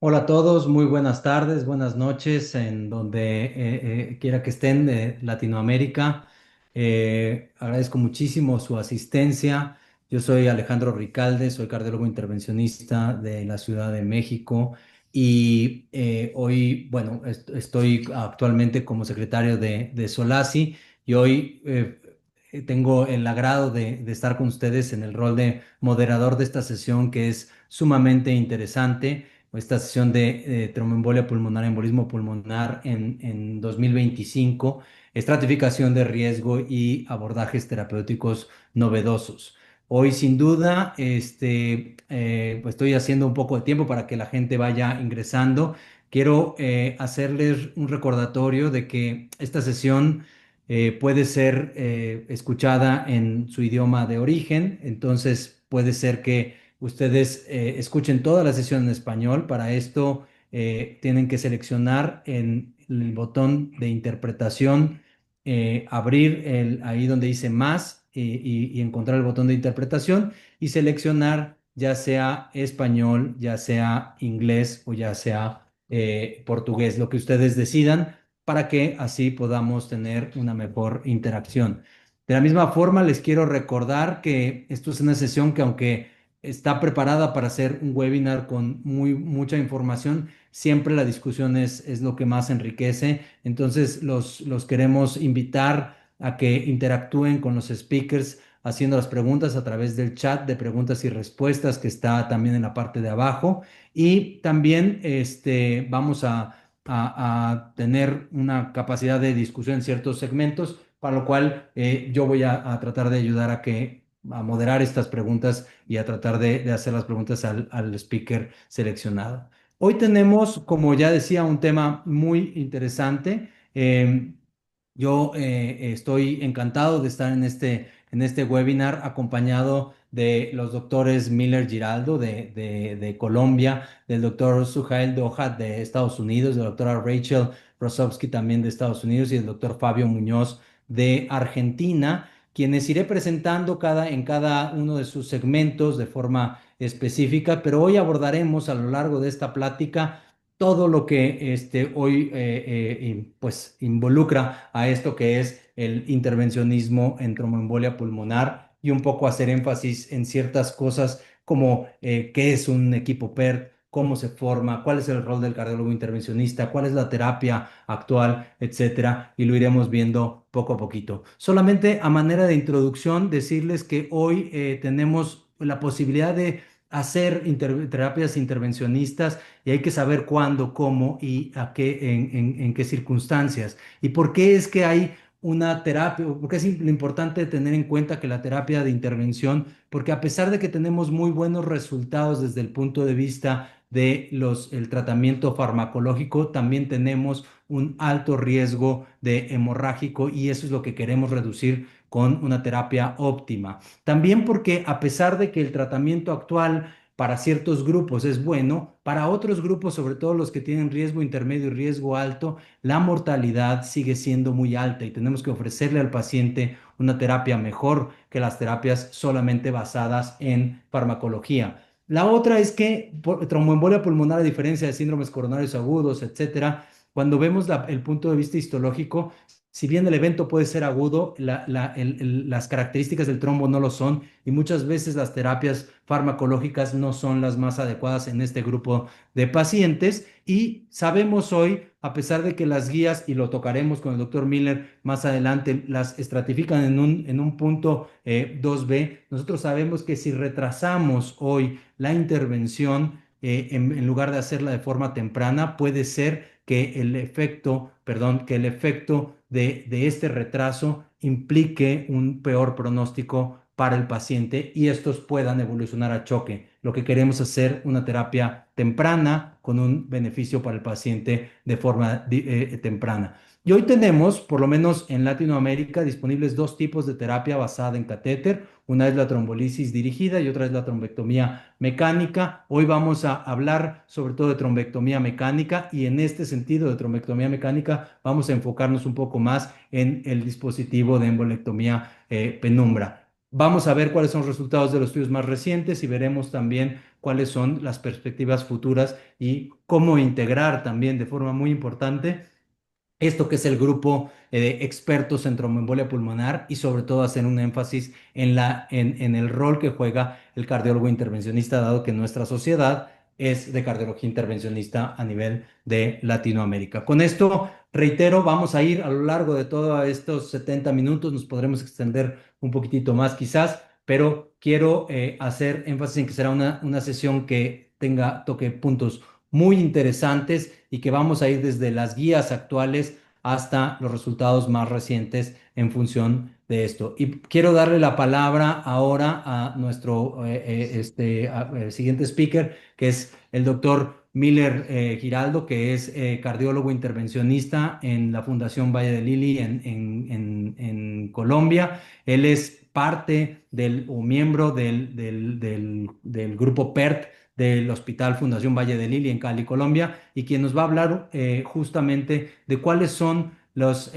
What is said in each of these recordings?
Hola a todos, muy buenas tardes, buenas noches, en donde quiera que estén de Latinoamérica. Agradezco muchísimo su asistencia. Yo soy Alejandro Ricalde, soy cardiólogo intervencionista de la Ciudad de México y hoy, bueno, estoy actualmente como secretario de SOLACI y hoy tengo el agrado de estar con ustedes en el rol de moderador de esta sesión que es sumamente interesante, esta sesión de tromboembolia pulmonar, embolismo pulmonar en 2025, estratificación de riesgo y abordajes terapéuticos novedosos. Hoy, sin duda, pues estoy haciendo un poco de tiempo para que la gente vaya ingresando. Quiero hacerles un recordatorio de que esta sesión puede ser escuchada en su idioma de origen, entonces puede ser que ustedes escuchen toda la sesión en español. Para esto tienen que seleccionar en el botón de interpretación, abrir ahí donde dice más y encontrar el botón de interpretación y seleccionar ya sea español, ya sea inglés o ya sea portugués, lo que ustedes decidan para que así podamos tener una mejor interacción. De la misma forma, les quiero recordar que esto es una sesión que aunque está preparada para hacer un webinar con mucha información, siempre la discusión es lo que más enriquece. Entonces, los queremos invitar a que interactúen con los speakers haciendo las preguntas a través del chat de preguntas y respuestas que está también en la parte de abajo. Y también vamos a tener una capacidad de discusión en ciertos segmentos, para lo cual yo voy a tratar de ayudar a moderar estas preguntas y a tratar de hacer las preguntas al speaker seleccionado. Hoy tenemos, como ya decía, un tema muy interesante. Yo estoy encantado de estar en este webinar acompañado de los doctores Miller Giraldo de Colombia, del doctor Suhail Dohad de Estados Unidos, de la doctora Rachel Rosovsky también de Estados Unidos y el doctor Fabio Muñoz de Argentina, quienes iré presentando en cada uno de sus segmentos de forma específica, pero hoy abordaremos a lo largo de esta plática todo lo que hoy pues involucra a esto que es el intervencionismo en tromboembolia pulmonar y un poco hacer énfasis en ciertas cosas como qué es un equipo PERT, cómo se forma, cuál es el rol del cardiólogo intervencionista, cuál es la terapia actual, etcétera, y lo iremos viendo poco a poquito. Solamente a manera de introducción, decirles que hoy tenemos la posibilidad de hacer terapias intervencionistas y hay que saber cuándo, cómo y en qué circunstancias. ¿Y por qué es que hay una terapia? ¿Por qué es importante tener en cuenta que la terapia de intervención? Porque a pesar de que tenemos muy buenos resultados desde el punto de vista de el tratamiento farmacológico, también tenemos un alto riesgo de hemorrágico y eso es lo que queremos reducir con una terapia óptima. También porque a pesar de que el tratamiento actual para ciertos grupos es bueno, para otros grupos, sobre todo los que tienen riesgo intermedio y riesgo alto, la mortalidad sigue siendo muy alta y tenemos que ofrecerle al paciente una terapia mejor que las terapias solamente basadas en farmacología. La otra es que tromboembolia pulmonar, a diferencia de síndromes coronarios agudos, etcétera, cuando vemos el punto de vista histológico, si bien el evento puede ser agudo, las características del trombo no lo son y muchas veces las terapias farmacológicas no son las más adecuadas en este grupo de pacientes. Y sabemos hoy, a pesar de que las guías, y lo tocaremos con el doctor Miller más adelante, las estratifican en un punto 2B, nosotros sabemos que si retrasamos hoy la intervención, en lugar de hacerla de forma temprana, puede ser que el efecto, perdón, que el efecto de este retraso implique un peor pronóstico para el paciente y estos puedan evolucionar a choque. Lo que queremos es hacer una terapia temprana con un beneficio para el paciente de forma temprana. Y hoy tenemos, por lo menos en Latinoamérica, disponibles dos tipos de terapia basada en catéter. Una es la trombolisis dirigida y otra es la trombectomía mecánica. Hoy vamos a hablar sobre todo de trombectomía mecánica y en este sentido de trombectomía mecánica vamos a enfocarnos un poco más en el dispositivo de embolectomía penumbra. Vamos a ver cuáles son los resultados de los estudios más recientes y veremos también cuáles son las perspectivas futuras y cómo integrar también de forma muy importante esto que es el grupo de expertos en tromboembolia pulmonar y sobre todo hacer un énfasis en el rol que juega el cardiólogo intervencionista, dado que nuestra sociedad es de cardiología intervencionista a nivel de Latinoamérica. Con esto, reitero, vamos a ir a lo largo de todos estos 70 minutos, nos podremos extender un poquitito más quizás, pero quiero hacer énfasis en que será una sesión que toque puntos muy interesantes y que vamos a ir desde las guías actuales hasta los resultados más recientes en función de esto. Y quiero darle la palabra ahora a nuestro siguiente speaker, que es el doctor Miller Giraldo, que es cardiólogo intervencionista en la Fundación Valle de Lili en Colombia. Él es parte o miembro del grupo PERT del Hospital Fundación Valle de Lili en Cali, Colombia, y quien nos va a hablar justamente de cuáles son las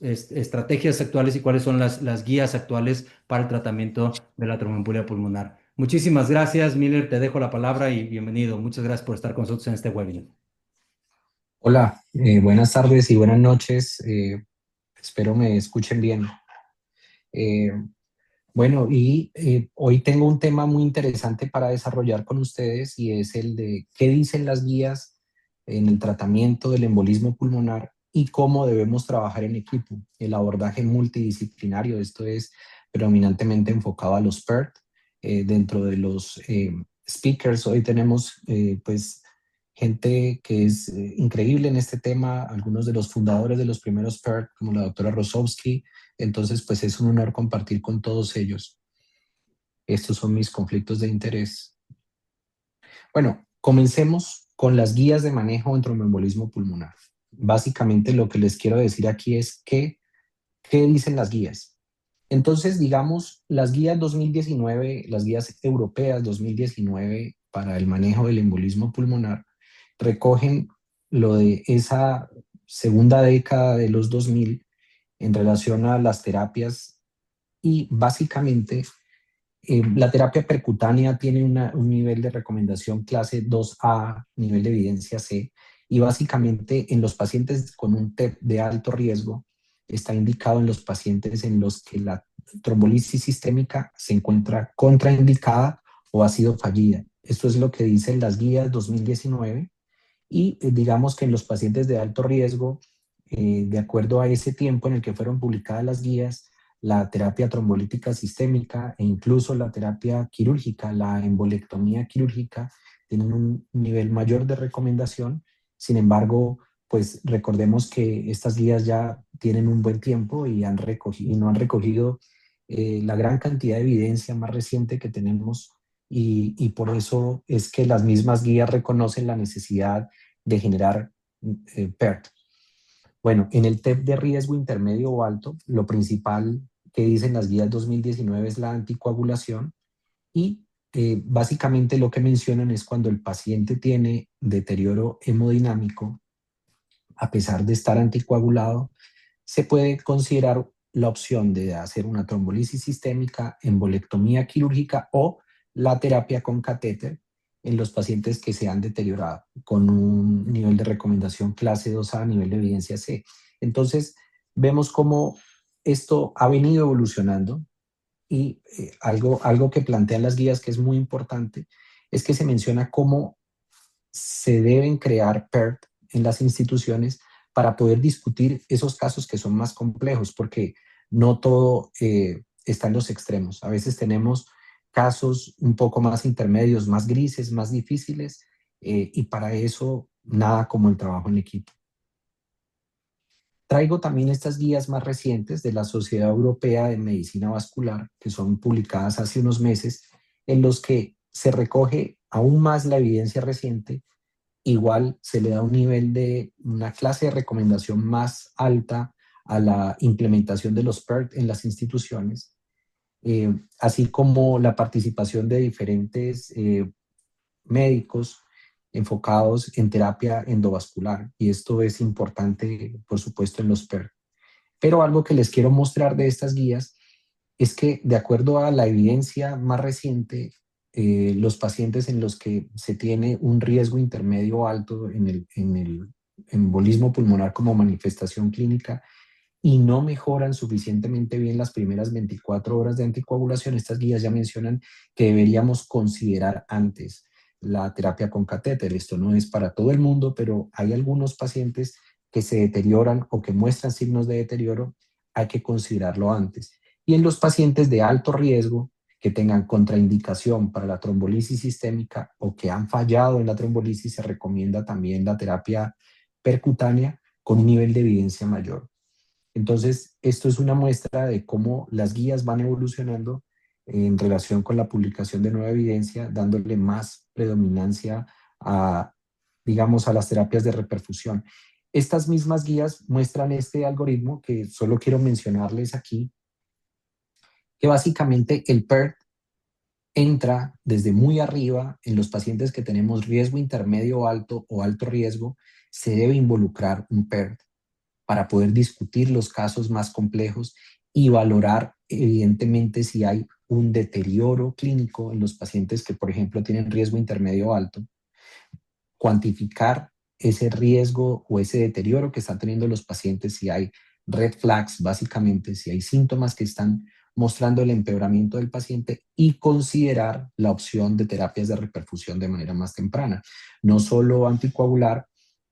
estrategias actuales y cuáles son las guías actuales para el tratamiento de la tromboembolia pulmonar. Muchísimas gracias, Miller, te dejo la palabra y bienvenido. Muchas gracias por estar con nosotros en este webinar. Hola, buenas tardes y buenas noches. Espero me escuchen bien. Eh, Hoy tengo un tema muy interesante para desarrollar con ustedes y es el de qué dicen las guías en el tratamiento del embolismo pulmonar y cómo debemos trabajar en equipo. El abordaje multidisciplinario, esto es predominantemente enfocado a los PERT. Dentro de los speakers hoy tenemos pues gente que es increíble en este tema, algunos de los fundadores de los primeros PERT, como la doctora Rosovsky. Entonces, pues es un honor compartir con todos ellos. Estos son mis conflictos de interés. Bueno, comencemos con las guías de manejo en tromboembolismo pulmonar. Básicamente lo que les quiero decir aquí es qué dicen las guías. Entonces, digamos, las guías 2019, las guías europeas 2019 para el manejo del embolismo pulmonar, recogen lo de esa segunda década de los 2000 en relación a las terapias y básicamente la terapia percutánea tiene un nivel de recomendación clase 2A, nivel de evidencia C, y básicamente en los pacientes con un TEP de alto riesgo está indicado en los pacientes en los que la trombolisis sistémica se encuentra contraindicada o ha sido fallida. Esto es lo que dicen las guías 2019 y digamos que en los pacientes de alto riesgo, de acuerdo a ese tiempo en el que fueron publicadas las guías, la terapia trombolítica sistémica e incluso la terapia quirúrgica, la embolectomía quirúrgica, tienen un nivel mayor de recomendación. Sin embargo, pues recordemos que estas guías ya tienen un buen tiempo y no han recogido la gran cantidad de evidencia más reciente que tenemos y por eso es que las mismas guías reconocen la necesidad de generar PERT. Bueno, en el TEP de riesgo intermedio o alto, lo principal que dicen las guías 2019 es la anticoagulación y básicamente lo que mencionan es cuando el paciente tiene deterioro hemodinámico, a pesar de estar anticoagulado, se puede considerar la opción de hacer una trombolisis sistémica, embolectomía quirúrgica o la terapia con catéter en los pacientes que se han deteriorado con un nivel de recomendación clase 2A, nivel de evidencia C. Entonces, vemos cómo esto ha venido evolucionando y algo que plantean las guías que es muy importante es que se menciona cómo se deben crear PERT en las instituciones para poder discutir esos casos que son más complejos, porque no todo está en los extremos. A veces tenemos casos un poco más intermedios, más grises, más difíciles, y para eso nada como el trabajo en equipo. Traigo también estas guías más recientes de la Sociedad Europea de Medicina Vascular, que son publicadas hace unos meses, en los que se recoge aún más la evidencia reciente. Igual se le da un nivel de una clase de recomendación más alta a la implementación de los PERT en las instituciones, así como la participación de diferentes médicos enfocados en terapia endovascular. Y esto es importante, por supuesto, en los PERT. Pero algo que les quiero mostrar de estas guías es que de acuerdo a la evidencia más reciente, los pacientes en los que se tiene un riesgo intermedio o alto en el embolismo pulmonar como manifestación clínica y no mejoran suficientemente bien las primeras 24 horas de anticoagulación, estas guías ya mencionan que deberíamos considerar antes la terapia con catéter. Esto no es para todo el mundo, pero hay algunos pacientes que se deterioran o que muestran signos de deterioro, hay que considerarlo antes. Y en los pacientes de alto riesgo, que tengan contraindicación para la trombolisis sistémica o que han fallado en la trombolisis, se recomienda también la terapia percutánea con un nivel de evidencia mayor. Entonces, esto es una muestra de cómo las guías van evolucionando en relación con la publicación de nueva evidencia, dándole más predominancia a, digamos, a las terapias de reperfusión. Estas mismas guías muestran este algoritmo que solo quiero mencionarles aquí, que básicamente el PERT entra desde muy arriba en los pacientes que tenemos riesgo intermedio alto o alto riesgo, se debe involucrar un PERT para poder discutir los casos más complejos y valorar evidentemente si hay un deterioro clínico en los pacientes que, por ejemplo, tienen riesgo intermedio o alto, cuantificar ese riesgo o ese deterioro que están teniendo los pacientes, si hay red flags, básicamente, si hay síntomas que están mostrando el empeoramiento del paciente y considerar la opción de terapias de reperfusión de manera más temprana. No solo anticoagular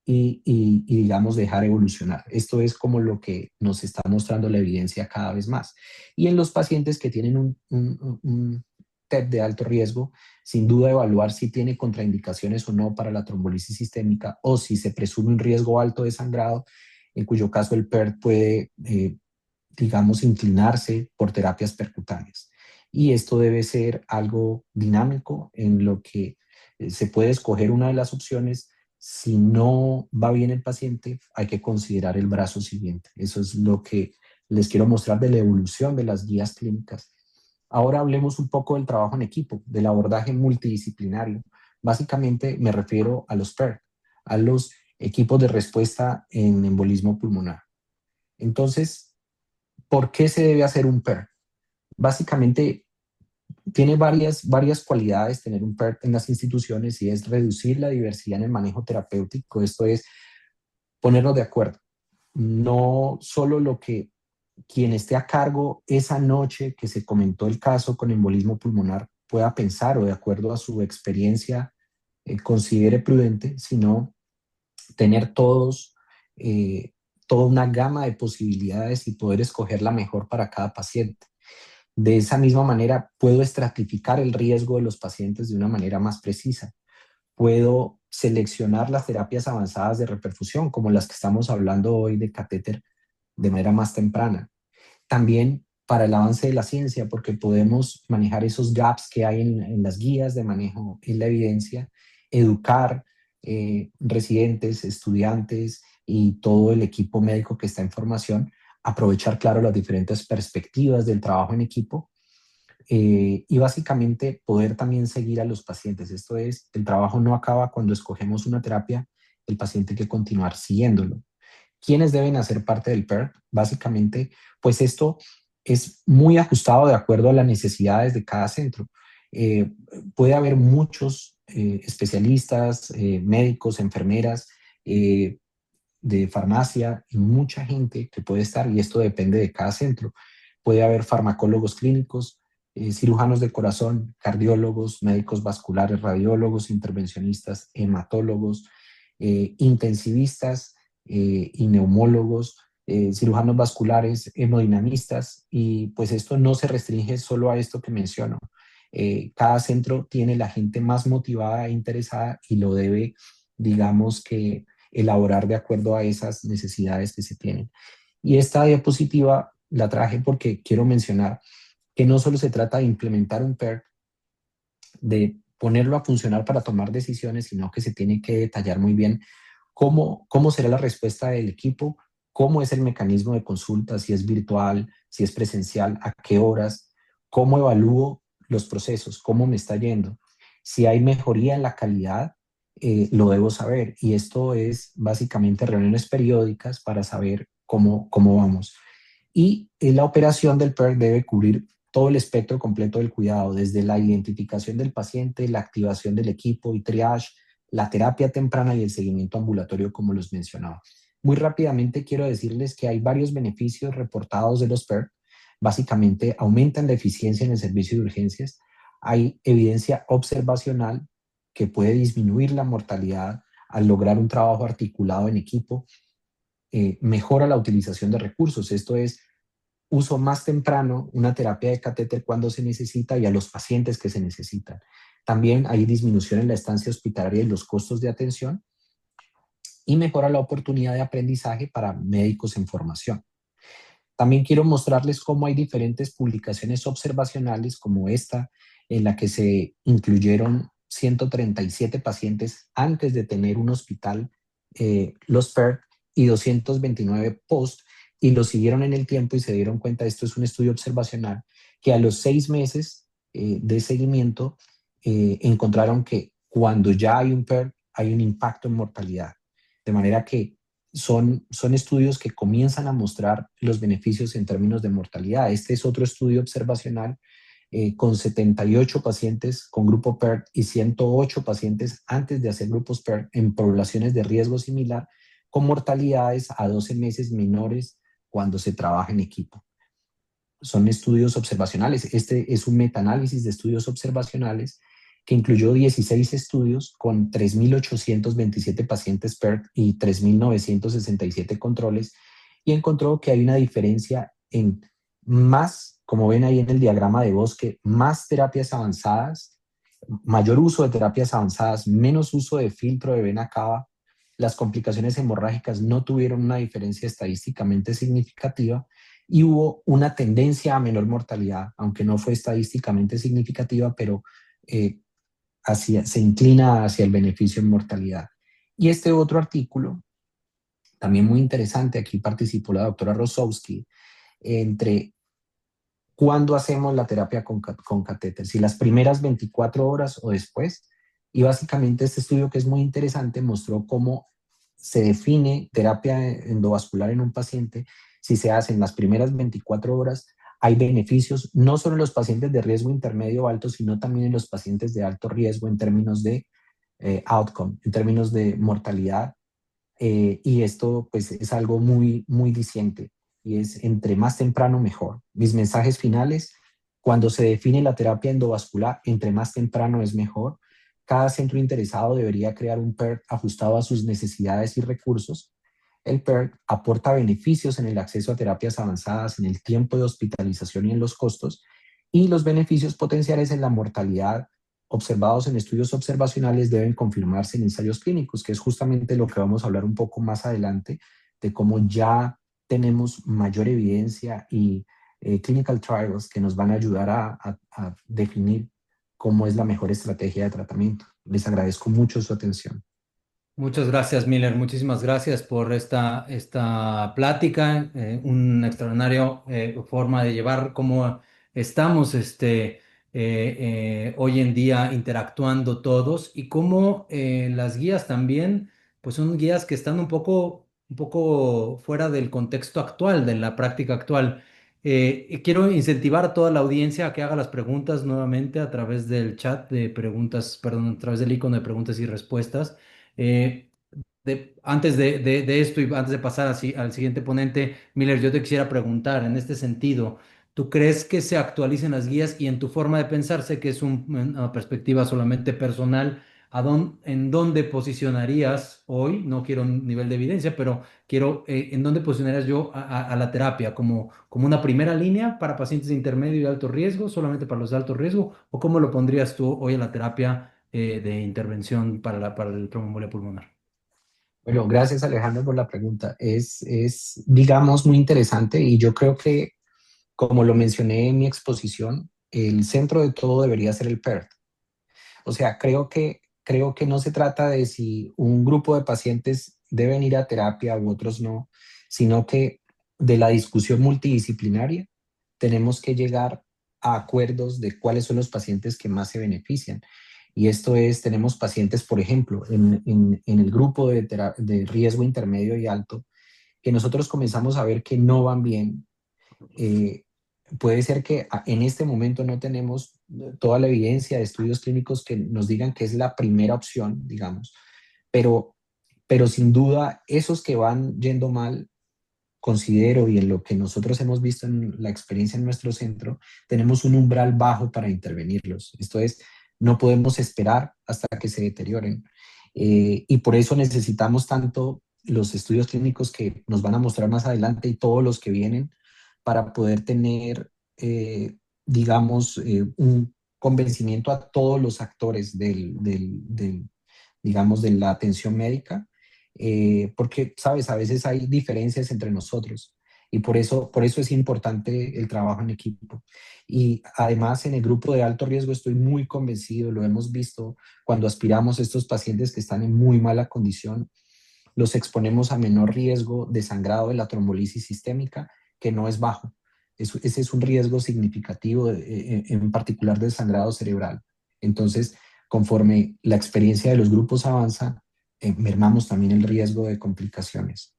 digamos, dejar evolucionar. Esto es como lo que nos está mostrando la evidencia cada vez más. Y en los pacientes que tienen un TEP de alto riesgo, sin duda evaluar si tiene contraindicaciones o no para la trombolisis sistémica o si se presume un riesgo alto de sangrado, en cuyo caso el PERT puede, digamos, inclinarse por terapias percutáneas. Y esto debe ser algo dinámico en lo que se puede escoger una de las opciones. Si no va bien el paciente, hay que considerar el brazo siguiente. Eso es lo que les quiero mostrar de la evolución de las guías clínicas. Ahora hablemos un poco del trabajo en equipo, del abordaje multidisciplinario. Básicamente me refiero a los PERT, a los equipos de respuesta en embolismo pulmonar. Entonces, ¿por qué se debe hacer un PERT? Básicamente tiene varias cualidades tener un PERT en las instituciones y es reducir la diversidad en el manejo terapéutico. Esto es ponernos de acuerdo. No solo lo que quien esté a cargo esa noche que se comentó el caso con embolismo pulmonar pueda pensar o de acuerdo a su experiencia considere prudente, sino tener toda una gama de posibilidades y poder escoger la mejor para cada paciente. De esa misma manera, puedo estratificar el riesgo de los pacientes de una manera más precisa. Puedo seleccionar las terapias avanzadas de reperfusión, como las que estamos hablando hoy de catéter, de manera más temprana. También para el avance de la ciencia, porque podemos manejar esos gaps que hay en las guías de manejo en la evidencia, educar residentes, estudiantes y todo el equipo médico que está en formación, aprovechar, claro, las diferentes perspectivas del trabajo en equipo y básicamente poder también seguir a los pacientes. Esto es, el trabajo no acaba cuando escogemos una terapia, el paciente hay que continuar siguiéndolo. ¿Quiénes deben hacer parte del PERT? Básicamente, pues esto es muy ajustado de acuerdo a las necesidades de cada centro. Eh, Puede haber muchos especialistas, médicos, enfermeras, de farmacia y mucha gente que puede estar, y esto depende de cada centro. Puede haber farmacólogos clínicos, cirujanos de corazón, cardiólogos, médicos vasculares, radiólogos, intervencionistas, hematólogos, intensivistas y neumólogos, cirujanos vasculares, hemodinamistas, y pues esto no se restringe solo a esto que menciono. Cada centro tiene la gente más motivada e interesada y lo debe, digamos que, elaborar de acuerdo a esas necesidades que se tienen. Y esta diapositiva la traje porque quiero mencionar que no solo se trata de implementar un PERT, de ponerlo a funcionar para tomar decisiones, sino que se tiene que detallar muy bien cómo será la respuesta del equipo, cómo es el mecanismo de consulta, si es virtual, si es presencial, a qué horas, cómo evalúo los procesos, cómo me está yendo. Si hay mejoría en la calidad, lo debo saber. Y esto es básicamente reuniones periódicas para saber cómo vamos. Y la operación del PERT debe cubrir todo el espectro completo del cuidado, desde la identificación del paciente, la activación del equipo y triage, la terapia temprana y el seguimiento ambulatorio, como los mencionaba. Muy rápidamente quiero decirles que hay varios beneficios reportados de los PERT. Básicamente aumentan la eficiencia en el servicio de urgencias. Hay evidencia observacional que puede disminuir la mortalidad al lograr un trabajo articulado en equipo. Mejora la utilización de recursos, esto es, uso más temprano una terapia de catéter cuando se necesita y a los pacientes que se necesitan. También hay disminución en la estancia hospitalaria y los costos de atención y mejora la oportunidad de aprendizaje para médicos en formación. También quiero mostrarles cómo hay diferentes publicaciones observacionales como esta, en la que se incluyeron 137 pacientes antes de tener un hospital, los PERT, y 229 post, y lo siguieron en el tiempo y se dieron cuenta, esto es un estudio observacional, que a los 6 meses de seguimiento encontraron que cuando ya hay un PERT hay un impacto en mortalidad. De manera que son estudios que comienzan a mostrar los beneficios en términos de mortalidad. Este es otro estudio observacional con 78 pacientes con grupo PERT y 108 pacientes antes de hacer grupos PERT en poblaciones de riesgo similar, con mortalidades a 12 meses menores cuando se trabaja en equipo. Son estudios observacionales. Este es un metaanálisis de estudios observacionales que incluyó 16 estudios con 3.827 pacientes PERT y 3.967 controles, y encontró que hay una diferencia en más, como ven ahí en el diagrama de Bosque, más terapias avanzadas, mayor uso de terapias avanzadas, menos uso de filtro de vena cava. Las complicaciones hemorrágicas no tuvieron una diferencia estadísticamente significativa y hubo una tendencia a menor mortalidad, aunque no fue estadísticamente significativa, pero se inclina hacia el beneficio en mortalidad. Y este otro artículo, también muy interesante, aquí participó la doctora Rosovsky, entre cuándo hacemos la terapia con catéter, si las primeras 24 horas o después. Y básicamente este estudio, que es muy interesante, mostró cómo se define terapia endovascular en un paciente. Si se hace en las primeras 24 horas, hay beneficios no solo en los pacientes de riesgo intermedio o alto, sino también en los pacientes de alto riesgo en términos de outcome, en términos de mortalidad. Y esto pues es algo muy, muy diciente, y es entre más temprano mejor. Mis mensajes finales: cuando se define la terapia endovascular, entre más temprano es mejor. Cada centro interesado debería crear un PERT ajustado a sus necesidades y recursos. El PERT aporta beneficios en el acceso a terapias avanzadas, en el tiempo de hospitalización y en los costos, y los beneficios potenciales en la mortalidad observados en estudios observacionales deben confirmarse en ensayos clínicos, que es justamente lo que vamos a hablar un poco más adelante, de cómo ya tenemos mayor evidencia y clinical trials que nos van a ayudar a definir cómo es la mejor estrategia de tratamiento. Les agradezco mucho su atención. Muchas gracias, Miller. Muchísimas gracias por esta plática. Una extraordinaria forma de llevar cómo estamos hoy en día interactuando todos y cómo las guías también, pues son guías que están un poco fuera del contexto actual, de la práctica actual. Y quiero incentivar a toda la audiencia a que haga las preguntas nuevamente a través del chat de preguntas, perdón, a través del icono de preguntas y respuestas. Eh, antes de esto y antes de pasar al siguiente ponente, Miller, yo te quisiera preguntar en este sentido, ¿tú crees que se actualicen las guías y en tu forma de pensar, sé que es una perspectiva solamente personal, en dónde posicionarías hoy, no quiero un nivel de evidencia, pero quiero, en dónde posicionarías yo a la terapia, como una primera línea para pacientes de intermedio y alto riesgo, solamente para los de alto riesgo, o cómo lo pondrías tú hoy a la terapia de intervención para el tromboembolia pulmonar? Bueno, gracias Alejandro por la pregunta. Digamos, muy interesante, y yo creo que, como lo mencioné en mi exposición, el centro de todo debería ser el PERT. O sea, creo que no se trata de si un grupo de pacientes deben ir a terapia u otros no, sino que de la discusión multidisciplinaria tenemos que llegar a acuerdos de cuáles son los pacientes que más se benefician. Y esto es, tenemos pacientes, por ejemplo, en el grupo de riesgo intermedio y alto, que nosotros comenzamos a ver que no van bien. puede ser que en este momento no tenemos toda la evidencia de estudios clínicos que nos digan que es la primera opción, digamos, pero, pero sin duda esos que van yendo mal, considero, y en lo que nosotros hemos visto en la experiencia en nuestro centro, tenemos un umbral bajo para intervenirlos. Esto es, no podemos esperar hasta que se deterioren. Y por eso necesitamos tanto los estudios clínicos que nos van a mostrar más adelante y todos los que vienen para poder tener, digamos, un convencimiento a todos los actores digamos, de la atención médica, porque, sabes, a veces hay diferencias entre nosotros y por eso es importante el trabajo en equipo. Y además en el grupo de alto riesgo estoy muy convencido, lo hemos visto cuando aspiramos a estos pacientes que están en muy mala condición, los exponemos a menor riesgo de sangrado de la trombolisis sistémica, que no es bajo. Ese es un riesgo significativo, en particular del sangrado cerebral. Entonces, conforme la experiencia de los grupos avanza, mermamos también el riesgo de complicaciones.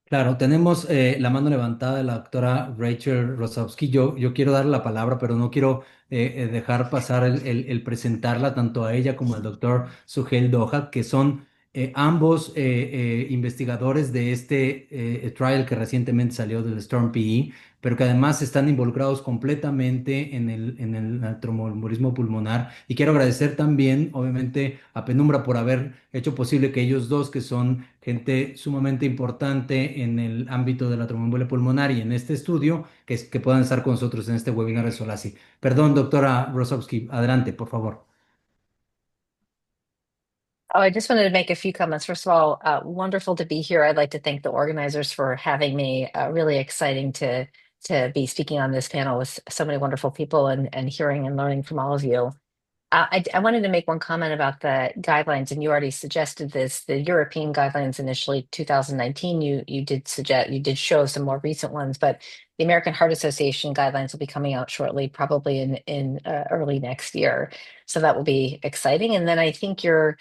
Claro, tenemos la mano levantada de la doctora Rachel Rosovsky. Yo quiero darle la palabra, pero no quiero dejar pasar el presentarla tanto a ella como al doctor Suhail Dohad, que son ambos investigadores de este trial que recientemente salió del Storm PE, pero que además están involucrados completamente en el tromboembolismo pulmonar. Y quiero agradecer también, obviamente, a Penumbra por haber hecho posible que ellos dos, que son gente sumamente importante en el ámbito de la tromboembolia pulmonar y en este estudio, que puedan estar con nosotros en este webinar de SOLACI. Perdón, doctora Rosovsky, adelante, por favor. Oh, I just wanted to make a few comments. First of all, wonderful to be here. I'd like to thank the organizers for having me. Really exciting to be speaking on this panel with so many wonderful people and hearing and learning from all of you. I wanted to make one comment about the guidelines, and you already suggested this. The European guidelines initially 2019. You did show some more recent ones, but the American Heart Association guidelines will be coming out shortly, probably in early next year. So that will be exciting. And then I think your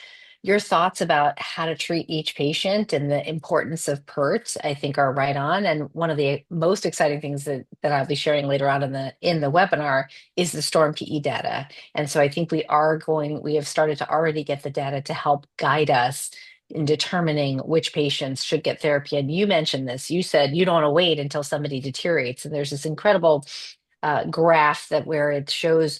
thoughts about how to treat each patient and the importance of PERT, I think, are right on. And one of the most exciting things that I'll be sharing later on in the webinar is the STORM PE data. And so I think we have started to already get the data to help guide us in determining which patients should get therapy. And you mentioned this, you said you don't want to wait until somebody deteriorates. And there's this incredible graph where it shows,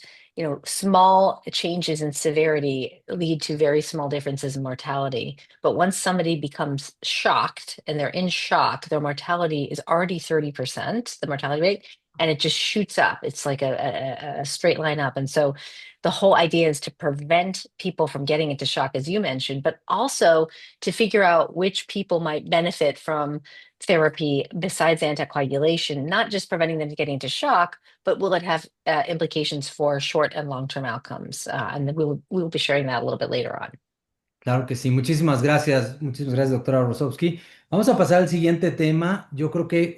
small changes in severity lead to very small differences in mortality. But once somebody becomes shocked and they're in shock, their mortality is already 30%, the mortality rate, and it just shoots up. It's like a straight line up. And so the whole idea is to prevent people from getting into shock, as you mentioned, but also to figure out which people might benefit from therapy besides anticoagulation, not just preventing them from getting into shock, but will it have implications for short and long-term outcomes? And we will be sharing that a little bit later on. Claro que sí, muchísimas gracias, doctora Rosovsky. Vamos a pasar al siguiente tema. Yo creo que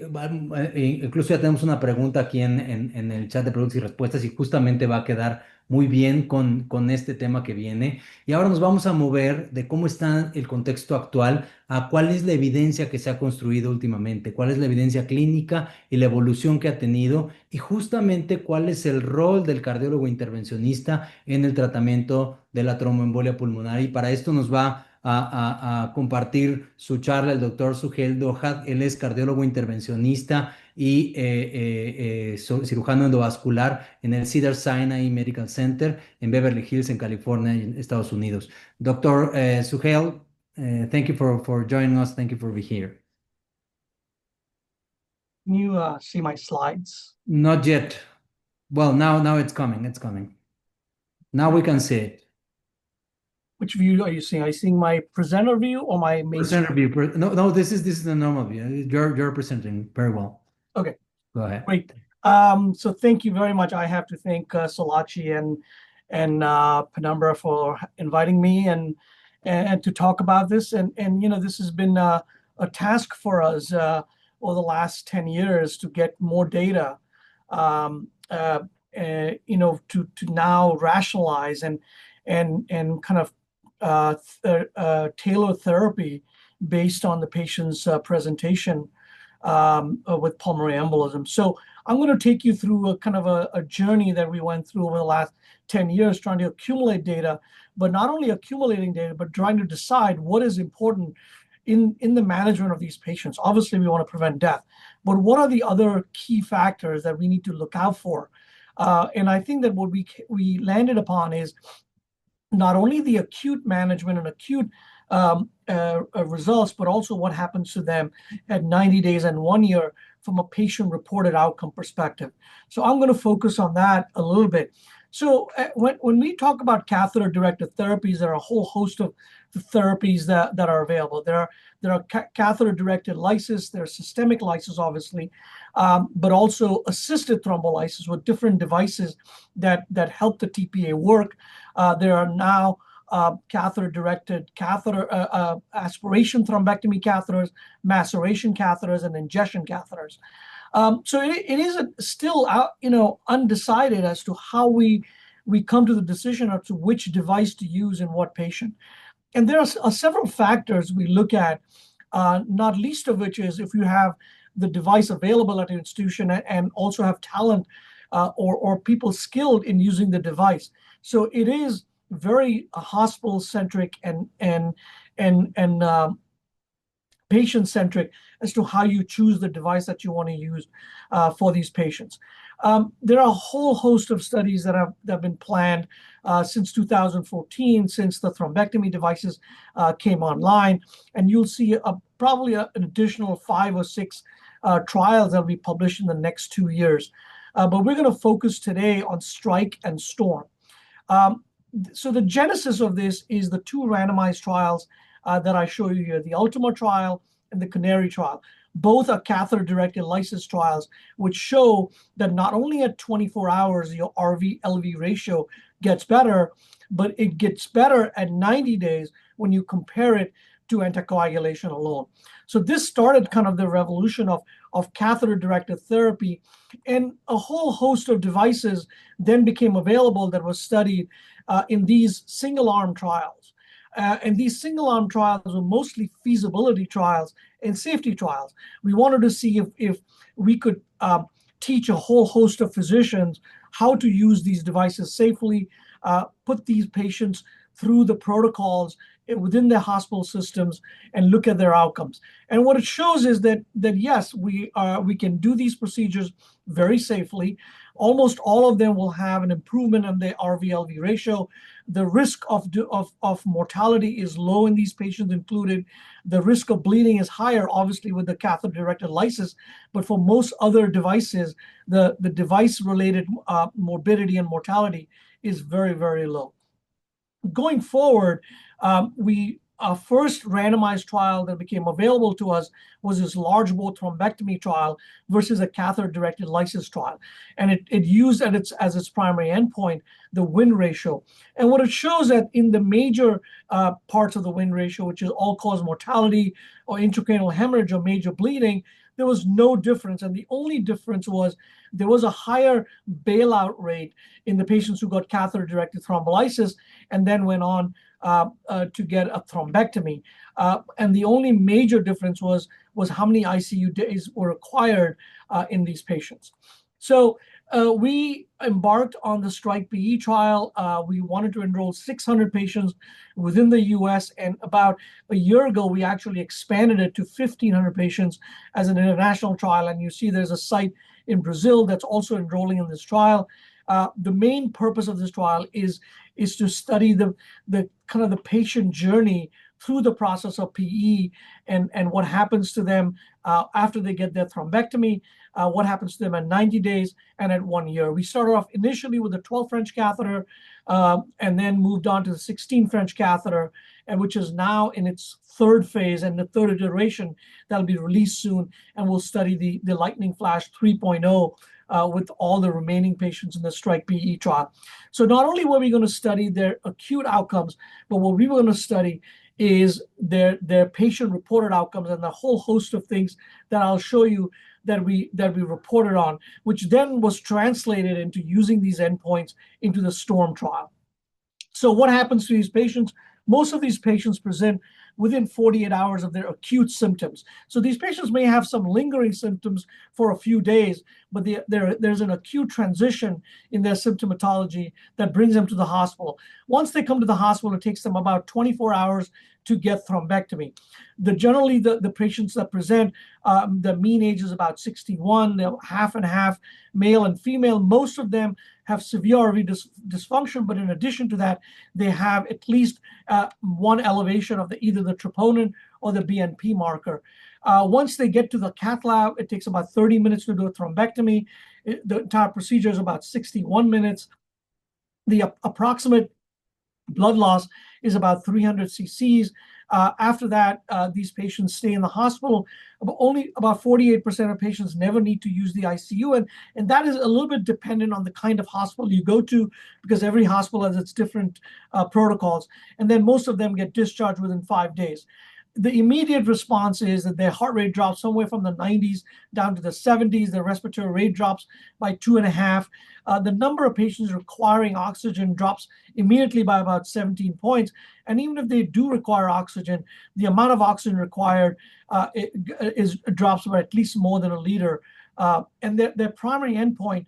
incluso ya tenemos una pregunta aquí en el chat de preguntas y respuestas y justamente va a quedar muy bien con este tema que viene. Y ahora nos vamos a mover de cómo está el contexto actual a cuál es la evidencia que se ha construido últimamente, cuál es la evidencia clínica y la evolución que ha tenido y justamente cuál es el rol del cardiólogo intervencionista en el tratamiento de la tromboembolia pulmonar. Y para esto nos va a compartir su charla el doctor Suhail Dohad. Él es cardiólogo intervencionista y cirujano endovascular en el Cedars-Sinai Medical Center en Beverly Hills, en California, en Estados Unidos. Doctor Suhail, thank you for joining us. Thank you for being here. Can you see my slides? Not yet. Well, now it's coming. It's coming. Now we can see it. Which view are you seeing? Are you seeing my presenter view or my main Presenter view. No, this is the normal view. You're presenting very well. Okay, Go ahead. great. So thank you very much. I have to thank SOLACI and Penumbra for inviting me and to talk about this. And this has been a task for us over the last 10 years to get more data, to now rationalize and kind of tailor therapy based on the patient's presentation with pulmonary embolism. So I'm going to take you through a kind of a journey that we went through over the last 10 years trying to accumulate data, but not only accumulating data, but trying to decide what is important in the management of these patients. Obviously, we want to prevent death, but what are the other key factors that we need to look out for? And I think that what we landed upon is not only the acute management and acute results, but also what happens to them at 90 days and 1 year from a patient-reported outcome perspective. So I'm going to focus on that a little bit. So when we talk about catheter-directed therapies, there are a whole host of therapies that are available. There are catheter-directed lysis, there are systemic lysis, obviously, but also assisted thrombolysis with different devices that help the TPA work. There are now catheter-directed aspiration thrombectomy catheters, maceration catheters, and ingestion catheters. So it is still undecided as to how we come to the decision as to which device to use in what patient. And there are several factors we look at, not least of which is if you have the device available at your institution and also have talent or people skilled in using the device. So it is very hospital-centric and patient-centric as to how you choose the device that you want to use for these patients. There are a whole host of studies that have been planned since 2014, since the thrombectomy devices came online, and you'll see probably an additional 5 or 6 trials that will be published in the next 2 years. But we're going to focus today on STRIKE and STORM. So the genesis of this is the 2 randomized trials that I show you here, the ULTIMA trial and the CANARY trial. Both are catheter-directed lysis trials, which show that not only at 24 hours your RV-LV ratio gets better, but it gets better at 90 days when you compare it to anticoagulation alone. So this started kind of the revolution of catheter-directed therapy, and a whole host of devices then became available that was studied in these single-arm trials. And these single-arm trials were mostly feasibility trials and safety trials. We wanted to see if we could teach a whole host of physicians how to use these devices safely, put these patients through the protocols within their hospital systems and look at their outcomes. And what it shows is that yes, we can do these procedures very safely. Almost all of them will have an improvement in the RV-LV ratio. The risk of mortality is low in these patients included. The risk of bleeding is higher, obviously, with the catheter-directed lysis. But for most other devices, the device-related morbidity and mortality is very, very low. Going forward, our first randomized trial that became available to us was this large bore thrombectomy trial versus a catheter-directed lysis trial. And it used as its primary endpoint the win ratio. And what it shows that in the major parts of the win ratio, which is all-cause mortality or intracranial hemorrhage or major bleeding, there was no difference. And the only difference was there was a higher bailout rate in the patients who got catheter-directed thrombolysis and then went on to get a thrombectomy. And the only major difference was how many ICU days were required in these patients. So we embarked on the STRIKE-PE trial. We wanted to enroll 600 patients within the US, and about a year ago, we actually expanded it to 1,500 patients as an international trial. And you see there's a site in Brazil that's also enrolling in this trial. The main purpose of this trial is to study the kind of the patient journey through the process of PE and what happens to them after they get their thrombectomy, what happens to them at 90 days and at 1 year. We started off initially with a 12 French catheter and then moved on to the 16 French catheter, and which is now in its 3rd phase and the 3rd iteration that'll be released soon. And we'll study the Lightning Flash 3.0 with all the remaining patients in the STRIKE-PE trial. So not only were we going to study their acute outcomes, but what we were going to study is their patient-reported outcomes and the whole host of things that I'll show you that we reported on, which then was translated into using these endpoints into the STORM trial. So what happens to these patients? Most of these patients present within 48 hours of their acute symptoms. So these patients may have some lingering symptoms for a few days, but there's an acute transition in their symptomatology that brings them to the hospital. Once they come to the hospital, it takes them about 24 hours to get thrombectomy. Generally, the patients that present, the mean age is about 61. They're half and half, male and female. Most of them have severe RV dysfunction, but in addition to that, they have at least one elevation of either the troponin or the BNP marker. Once they get to the cath lab, it takes about 30 minutes to do a thrombectomy. The entire procedure is about 61 minutes. The approximate blood loss is about 300 cc's. After that, these patients stay in the hospital. Only about 48% of patients never need to use the ICU. And that is a little bit dependent on the kind of hospital you go to, because every hospital has its different protocols. And then most of them get discharged within 5 days. The immediate response is that their heart rate drops somewhere from the 90s down to the 70s. Their respiratory rate drops by 2.5. The number of patients requiring oxygen drops immediately by about 17 points. And even if they do require oxygen, the amount of oxygen required drops by at least more than a liter. And their primary endpoint,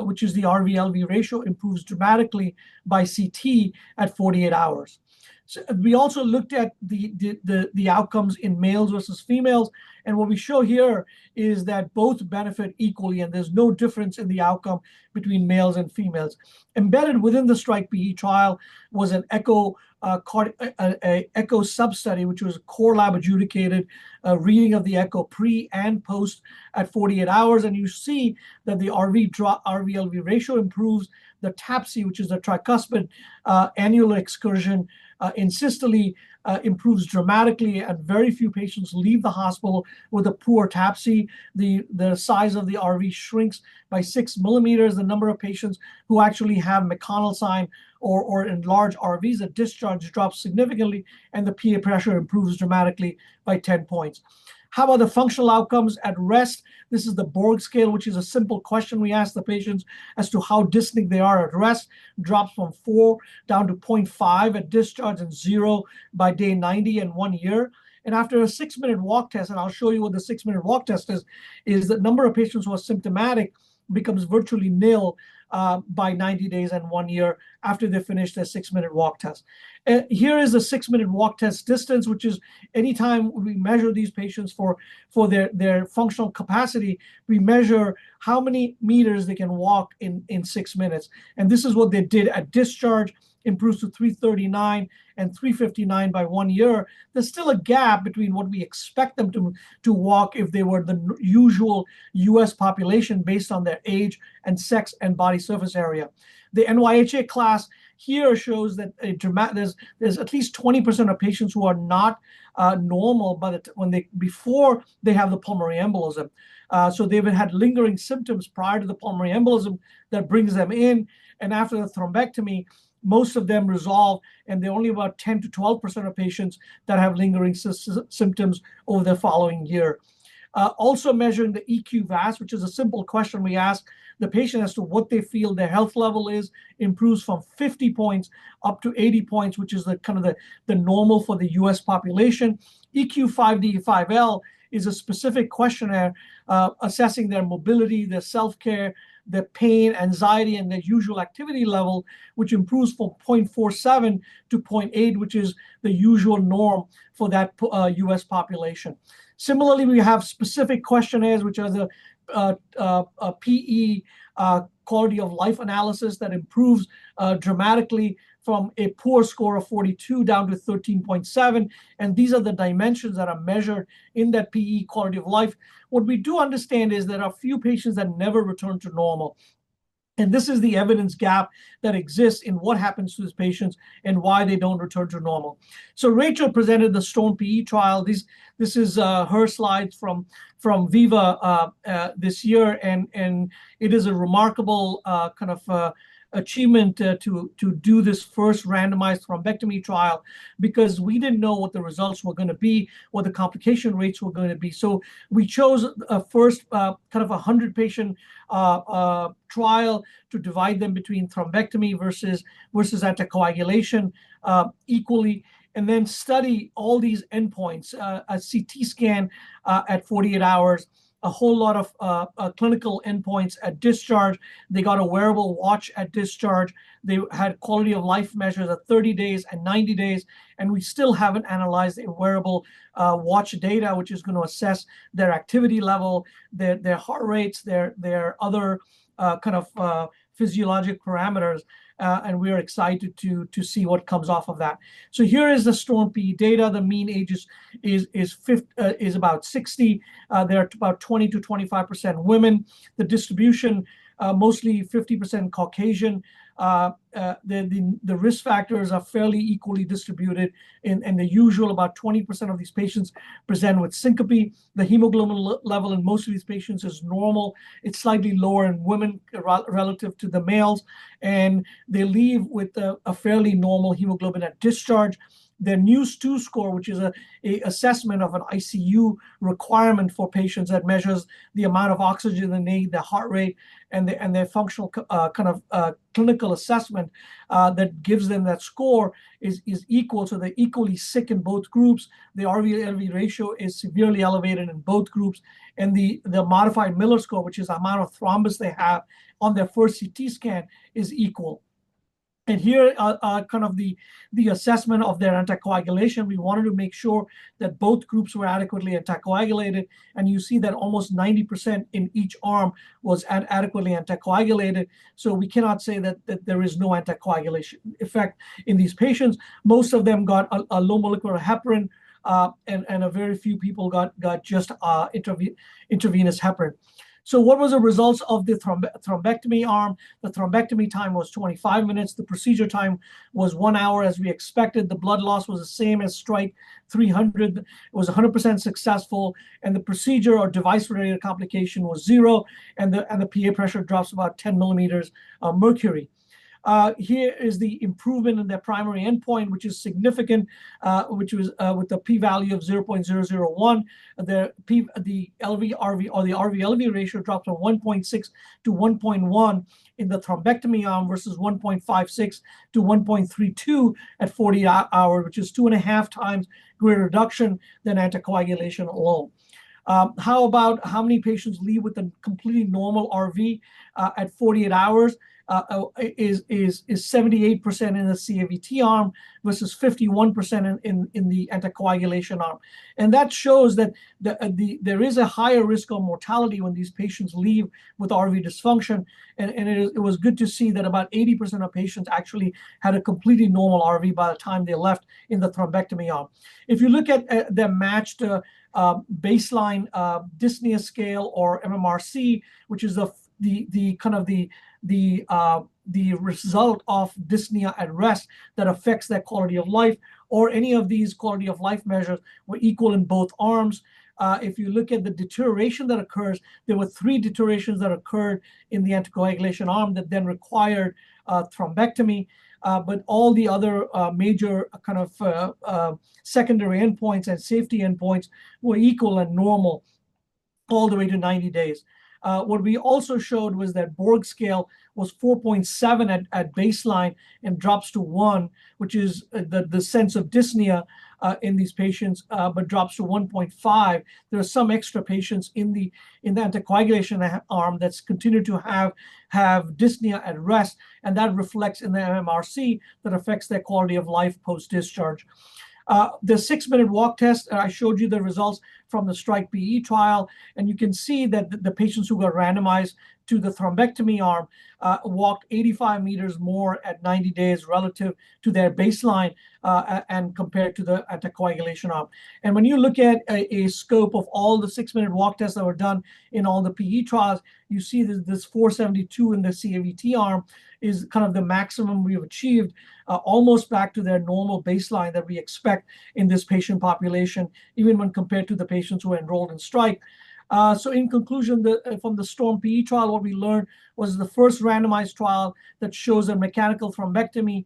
which is the RV-LV ratio, improves dramatically by CT at 48 hours. So we also looked at the outcomes in males versus females. And what we show here is that both benefit equally, and there's no difference in the outcome between males and females. Embedded within the STRIKE-PE trial was an echo sub-study, which was a core lab adjudicated reading of the echo pre and post at 48 hours. And you see that the RV-LV ratio improves. The TAPSE, which is the tricuspid annular excursion in systole, improves dramatically, and very few patients leave the hospital with a poor TAPSE. The size of the RV shrinks by 6 millimeters. The number of patients who actually have McConnell sign or enlarged RVs at discharge drops significantly, and the PA pressure improves dramatically by 10 points. How about the functional outcomes at rest? This is the Borg scale, which is a simple question we ask the patients as to how dyspneic they are at rest. Drops from 4 down to 0.5 at discharge and 0 by day 90 and 1 year. And after a 6-minute walk test, and I'll show you what the 6-minute walk test is the number of patients who are symptomatic becomes virtually nil by 90 days and 1 year after they finish their 6-minute walk test. Here is the 6-minute walk test distance, which is anytime we measure these patients for their functional capacity, we measure how many meters they can walk in 6 minutes. And this is what they did at discharge, improves to 339 and 359 by 1 year. There's still a gap between what we expect them to walk if they were the usual US population based on their age and sex and body surface area. The NYHA class here shows that there's at least 20% of patients who are not normal before they have the pulmonary embolism. So they've had lingering symptoms prior to the pulmonary embolism that brings them in, and after the thrombectomy, most of them resolve, and there are only about 10 to 12% of patients that have lingering symptoms over the following year. Also measuring the EQ-VAS, which is a simple question we ask the patient as to what they feel their health level is, improves from 50 points up to 80 points, which is the normal for the US population. EQ-5D5L is a specific questionnaire assessing their mobility, their self-care, their pain, anxiety, and their usual activity level, which improves from 0.47 to 0.8, which is the usual norm for that US population. Similarly, we have specific questionnaires, which are the PE quality of life analysis that improves dramatically from a poor score of 42 down to 13.7. And these are the dimensions that are measured in that PE quality of life. What we do understand is there are a few patients that never return to normal. And this is the evidence gap that exists in what happens to these patients and why they don't return to normal. So Rachel presented the STORM PE trial. This is her slides from Viva this year, and it is a remarkable achievement to do this first randomized thrombectomy trial, because we didn't know what the results were going to be, what the complication rates were going to be. So we chose a first 100-patient trial to divide them between thrombectomy versus anticoagulation equally. and then study all these endpoints, a CT scan at 48 hours, a whole lot of clinical endpoints at discharge. They got a wearable watch at discharge. They had quality of life measures at 30 days and 90 days. And we still haven't analyzed the wearable watch data, which is going to assess their activity level, their heart rates, their other kind of physiologic parameters. And we are excited to see what comes off of that. So here is the STORM-PE data. The mean age is about 60. There are about 20 to 25% women. The distribution, mostly 50% Caucasian. The risk factors are fairly equally distributed, and the usual about 20% of these patients present with syncope. The hemoglobin level in most of these patients is normal. It's slightly lower in women relative to the males, and they leave with a fairly normal hemoglobin at discharge. Their NEWS2 score, which is a assessment of an ICU requirement for patients that measures the amount of oxygen they need, their heart rate, and their functional clinical assessment that gives them that score is equal. So they're equally sick in both groups. The RV-LV ratio is severely elevated in both groups. And the modified Miller score, which is the amount of thrombus they have on their first CT scan, is equal. And here kind of the assessment of their anticoagulation. We wanted to make sure that both groups were adequately anticoagulated. And you see that almost 90% in each arm was adequately anticoagulated. So we cannot say that there is no anticoagulation effect in these patients. Most of them got a low molecular heparin, and a very few people got just intravenous heparin. So what was the results of the thrombectomy arm? The thrombectomy time was 25 minutes. The procedure time was 1 hour as we expected. The blood loss was the same as Strike 300. It was 100% successful. And the procedure or device-related complication was 0. And the PA pressure drops about 10 millimeters of mercury. Here is the improvement in their primary endpoint, which is significant, which was with the p-value of 0.001. The LV-RV or the RV-LV ratio dropped from 1.6 to 1.1 in the thrombectomy arm versus 1.56 to 1.32 at 40 hours, which is 2.5 times greater reduction than anticoagulation alone. How about how many patients leave with a completely normal RV at 48 hours? Is 78% in the CAVT arm versus 51% in the anticoagulation arm. And that shows that there is a higher risk of mortality when these patients leave with RV dysfunction. And it was good to see that about 80% of patients actually had a completely normal RV by the time they left in the thrombectomy arm. If you look at the matched baseline dyspnea scale or MMRC, which is the result of dyspnea at rest that affects their quality of life, or any of these quality of life measures were equal in both arms. If you look at the deterioration that occurs, there were 3 deteriorations that occurred in the anticoagulation arm that then required thrombectomy. But all the other major kind of secondary endpoints and safety endpoints were equal and normal all the way to 90 days. What we also showed was that Borg scale was 4.7 at baseline and drops to 1, which is the sense of dyspnea in these patients, but drops to 1.5. There are some extra patients in the anticoagulation arm that's continued to have dyspnea at rest, and that reflects in the MMRC that affects their quality of life post-discharge. The 6-minute walk test, I showed you the results from the Strike-PE trial, and you can see that the patients who got randomized to the thrombectomy arm walked 85 meters more at 90 days relative to their baseline and compared to the anticoagulation arm. And when you look at a scope of all the 6-minute walk tests that were done in all the PE trials, you see that this 472 in the CAVT arm is kind of the maximum we've achieved, almost back to their normal baseline that we expect in this patient population, even when compared to the patients who are enrolled in Strike. So in conclusion, from the STORM-PE trial, what we learned was the first randomized trial that shows a mechanical thrombectomy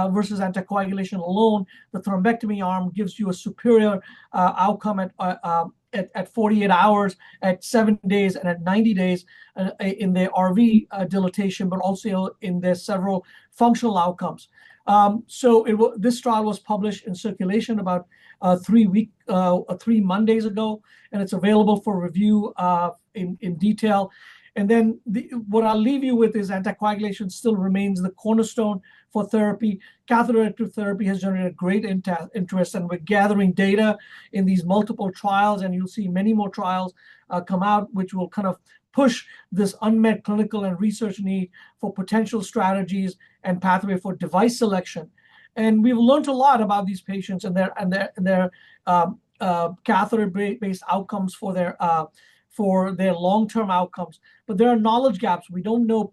versus anticoagulation alone. The thrombectomy arm gives you a superior outcome at 48 hours, at 7 days, and at 90 days in their RV dilatation, but also in their several functional outcomes. This trial was published in Circulation about 3 Mondays ago, and it's available for review in detail. And then what I'll leave you with is anticoagulation still remains the cornerstone for therapy. Catheter-directed therapy has generated great interest, and we're gathering data in these multiple trials, and you'll see many more trials come out, which will kind of push this unmet clinical and research need for potential strategies and pathway for device selection. And we've learned a lot about these patients and their catheter-based outcomes for their long-term outcomes. But there are knowledge gaps. We don't know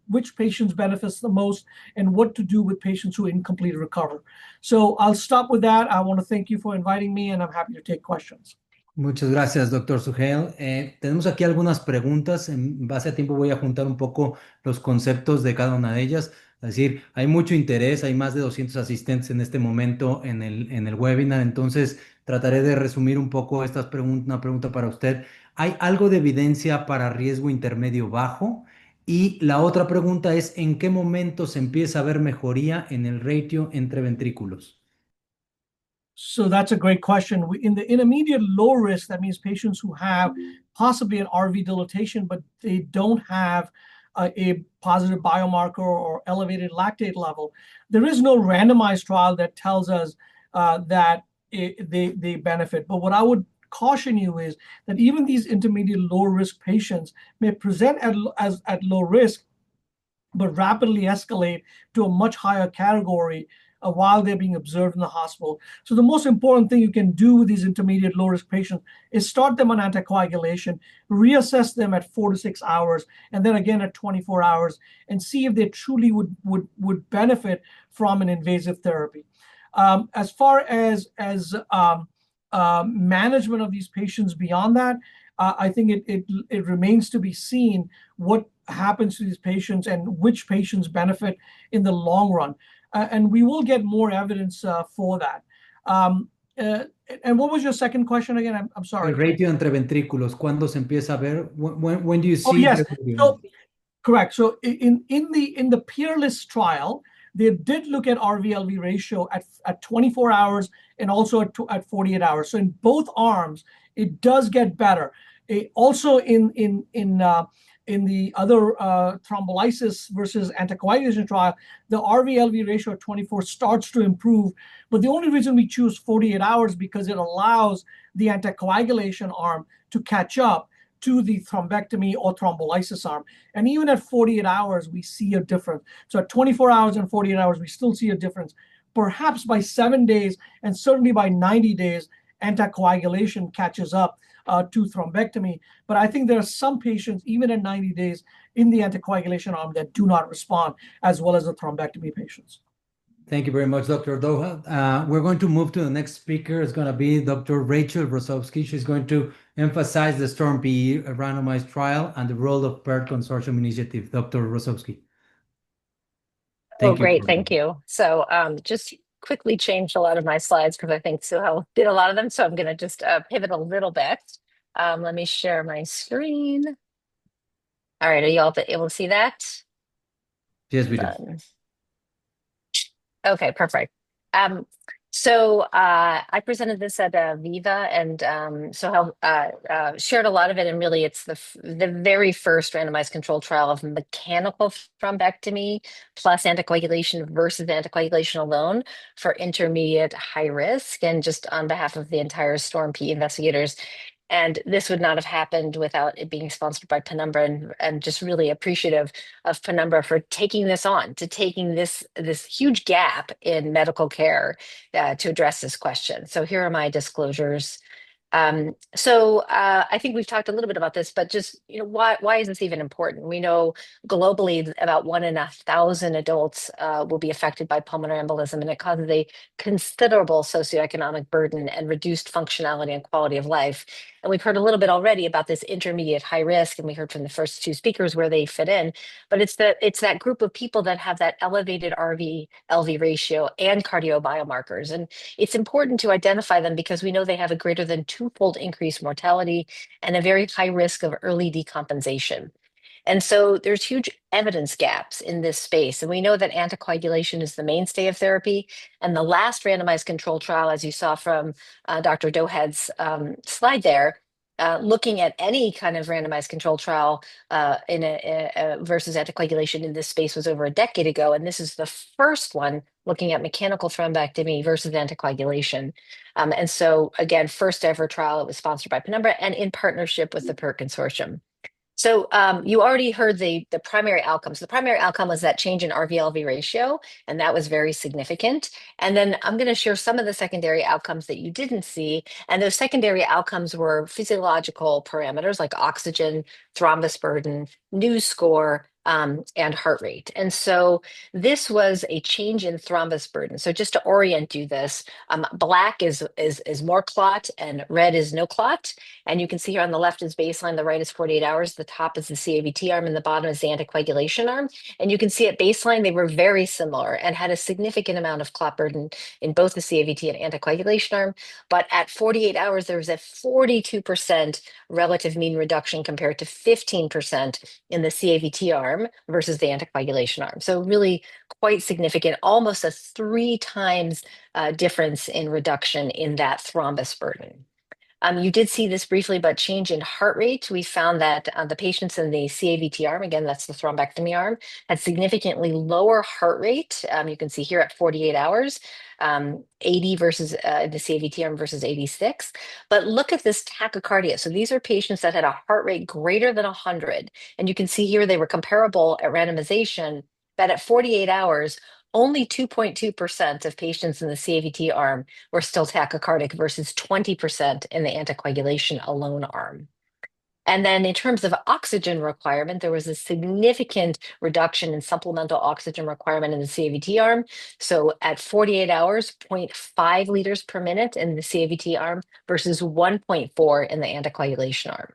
which patients benefits the most and what to do with patients who incomplete recover. So I'll stop with that. I want to thank you for inviting me, and I'm happy to take questions. Muchas gracias, doctor Suhail. Tenemos aquí algunas preguntas. En base a tiempo voy a juntar un poco los conceptos de cada una de ellas. Es decir, hay mucho interés, hay más de 200 asistentes en este momento en el webinar, entonces trataré de resumir un poco estas preguntas. Una pregunta para usted. ¿Hay algo de evidencia para riesgo intermedio bajo? Y la otra pregunta es, ¿en qué momento se empieza a ver mejoría en el ratio entre ventrículos? So that's a great question. In the intermediate low risk, that means patients who have possibly an RV dilatation, but they don't have a positive biomarker or elevated lactate level. There is no randomized trial that tells us that they benefit. But what I would caution you is that even these intermediate low risk patients may present at low risk, but rapidly escalate to a much higher category while they're being observed in the hospital. So the most important thing you can do with these intermediate low-risk patients is start them on anticoagulation, reassess them at 4 to 6 hours, and then again at 24 hours, and see if they truly would benefit from an invasive therapy. As far as management of these patients beyond that, I think it remains to be seen what happens to these patients and which patients benefit in the long run. And we will get more evidence for that. And what was your second question again? I'm sorry. El ratio entre ventrículos, ¿cuándo se empieza a ver? When do you see? Oh, yes. So, correct. So in the Peerless trial, they did look at RV-LV ratio at 24 hours and also at 48 hours. So in both arms, it does get better. Also in the other thrombolysis versus anticoagulation trial, the RV-LV ratio at 24 starts to improve. But the only reason we choose 48 hours because it allows the anticoagulation arm to catch up to the thrombectomy or thrombolysis arm. And even at 48 hours, we see a difference. So at 24 hours and 48 hours, we still see a difference. Perhaps by 7 days and certainly by 90 days, anticoagulation catches up to thrombectomy. But I think there are some patients, even at 90 days, in the anticoagulation arm that do not respond as well as the thrombectomy patients. Thank you very much, Dr. Dohad. We're going to move to the next speaker. It's going to be Dr. Rachel Rosovsky. She's going to emphasize the STORM-PE randomized trial and the role of PERT Consortium Initiative. Dr. Rosovsky. Thank you. Great. Thank you. So just quickly changed a lot of my slides because I think Suhail did a lot of them. So I'm going to just pivot a little bit. Let me share my screen. All right. Are you all able to see that? Yes, we do. Okay, perfect. So I presented this at Viva, and Suhail shared a lot of it. And really, it's the very first randomized controlled trial of mechanical thrombectomy plus anticoagulation versus anticoagulation alone for intermediate high risk. And just on behalf of the entire STORM-PE investigators, and this would not have happened without it being sponsored by Penumbra, and just really appreciative of Penumbra for taking this on, to taking this huge gap in medical care to address this question. So here are my disclosures. So I think we've talked a little bit about this, but just, why is this even important? We know globally about 1 in 1,000 adults will be affected by pulmonary embolism, and it causes a considerable socioeconomic burden and reduced functionality and quality of life. And we've heard a little bit already about this intermediate high risk, and we heard from the first two speakers where they fit in, but it's that group of people that have that elevated RV-LV ratio and cardio biomarkers. And it's important to identify them because we know they have a greater than 2-fold increased mortality and a very high risk of early decompensation. And so there's huge evidence gaps in this space. And we know that anticoagulation is the mainstay of therapy. And the last randomized control trial, as you saw from Dr. Dohad's slide there, looking at any kind of randomized control trial versus anticoagulation in this space was over a decade ago. And this is the first one looking at mechanical thrombectomy versus anticoagulation. And so again, first ever trial, it was sponsored by Penumbra and in partnership with the PERT Consortium. So you already heard the primary outcomes. The primary outcome was that change in RV-LV ratio, and that was very significant. And then I'm going to share some of the secondary outcomes that you didn't see. And those secondary outcomes were physiological parameters like oxygen, thrombus burden, News score, and heart rate. And so this was a change in thrombus burden. So just to orient you this, black is more clot and red is no clot. And you can see here on the left is baseline, the right is 48 hours, the top is the CAVT arm, and the bottom is the anticoagulation arm. And you can see at baseline, they were very similar and had a significant amount of clot burden in both the CAVT and anticoagulation arm. But at 48 hours, there was a 42% relative mean reduction compared to 15% in the CAVT arm versus the anticoagulation arm. So really quite significant, almost a 3 times difference in reduction in that thrombus burden. You did see this briefly, but change in heart rate. We found that the patients in the CAVT arm, again, that's the thrombectomy arm, had significantly lower heart rate. You can see here at 48 hours, 80 versus the CAVT arm versus 86. But look at this tachycardia. So these are patients that had a heart rate greater than 100. And you can see here they were comparable at randomization, but at 48 hours, only 2.2% of patients in the CAVT arm were still tachycardic versus 20% in the anticoagulation alone arm. And then in terms of oxygen requirement, there was a significant reduction in supplemental oxygen requirement in the CAVT arm. So at 48 hours, 0.5 liters per minute in the CAVT arm versus 1.4 in the anticoagulation arm.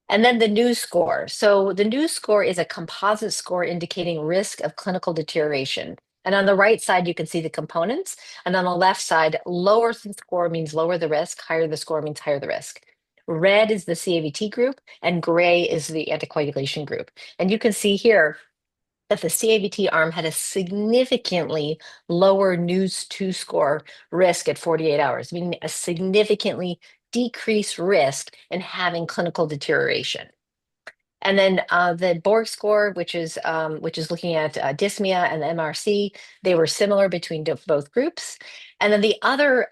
And then the News score. So the News score is a composite score indicating risk of clinical deterioration. And on the right side, you can see the components. And on the left side, lower the score means lower the risk, higher the score means higher the risk. Red is the CAVT group, and gray is the anticoagulation group. And you can see here that the CAVT arm had a significantly lower News 2 score risk at 48 hours, meaning a significantly decreased risk in having clinical deterioration. And then the Borg score, which is looking at dyspnea and the MRC, they were similar between both groups. And then the other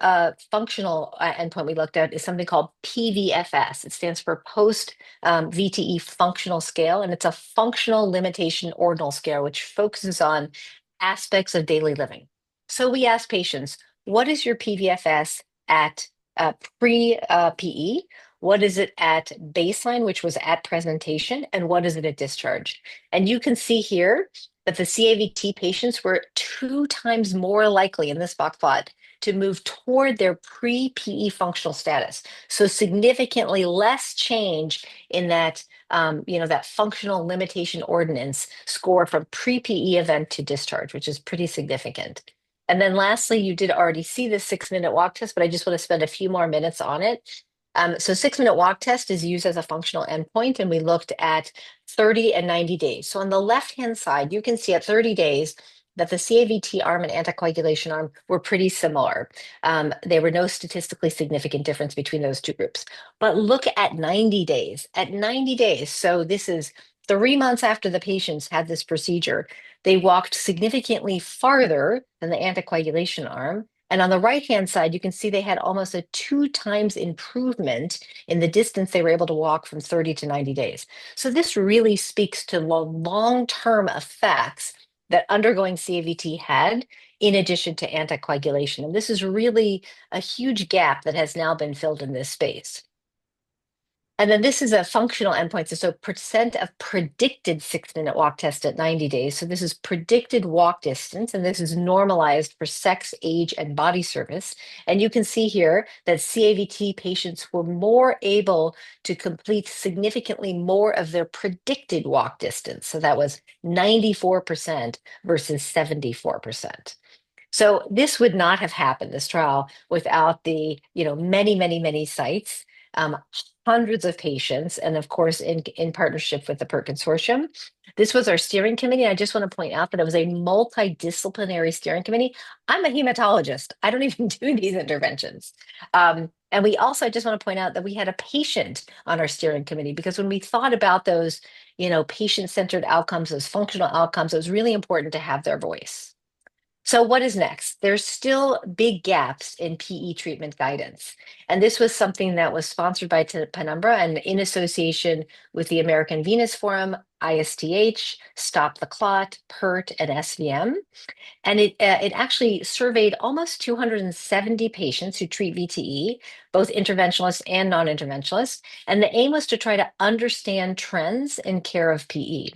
functional endpoint we looked at is something called PVFS. It stands for Post VTE Functional Scale, and it's a functional limitation ordinal scale, which focuses on aspects of daily living. So we asked patients, what is your PVFS at pre-PE? What is it at baseline, which was at presentation, and what is it at discharge? And you can see here that the CAVT patients were 2 times more likely in this box plot to move toward their pre-PE functional status. So significantly less change in that, that functional limitation ordinance score from pre-PE event to discharge, which is pretty significant. And then lastly, you did already see the 6-minute walk test, but I just want to spend a few more minutes on it. So 6-minute walk test is used as a functional endpoint, and we looked at 30 and 90 days. So on the left-hand side, you can see at 30 days that the CAVT arm and anticoagulation arm were pretty similar. There were no statistically significant difference between those two groups. But look at 90 days. At 90 days, so this is 3 months after the patients had this procedure, they walked significantly farther than the anticoagulation arm. And on the right-hand side, you can see they had almost a 2 times improvement in the distance they were able to walk from 30 to 90 days. So this really speaks to the long-term effects that undergoing CAVT had in addition to anticoagulation. And this is really a huge gap that has now been filled in this space. And then this is a functional endpoint. So percent of predicted 6-minute walk test at 90 days. So this is predicted walk distance, and this is normalized for sex, age, and body surface. And you can see here that CAVT patients were more able to complete significantly more of their predicted walk distance. So that was 94% versus 74%. So this would not have happened, this trial, without the many sites. hundreds of patients, and of course, in partnership with the PERT Consortium. This was our steering committee. I just want to point out that it was a multidisciplinary steering committee. I'm a hematologist. I don't even do these interventions. And we also, I just want to point out that we had a patient on our steering committee, because when we thought about those, patient-centered outcomes, those functional outcomes, it was really important to have their voice. So what is next? There's still big gaps in PE treatment guidance. And this was something that was sponsored by Penumbra and in association with the American Venous Forum, ISTH, Stop the Clot, PERT, and SVM. And it actually surveyed almost 270 patients who treat VTE, both interventionalists and non-interventionalists. And the aim was to try to understand trends in care of PE.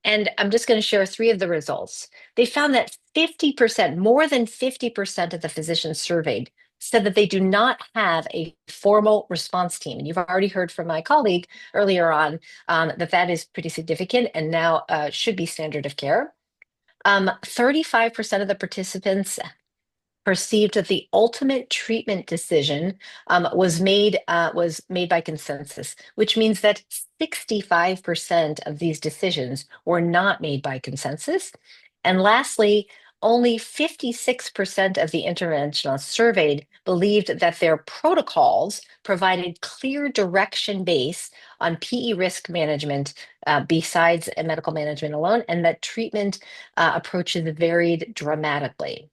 And I'm just going to share 3 of the results. They found that 50%, more than 50% of the physicians surveyed said that they do not have a formal response team. And you've already heard from my colleague earlier on that is pretty significant and now should be standard of care. 35% of the participants perceived that the ultimate treatment decision was made by consensus, which means that 65% of these decisions were not made by consensus. And lastly, only 56% of the interventionalists surveyed believed that their protocols provided clear direction based on PE risk management besides medical management alone, and that treatment approaches varied dramatically.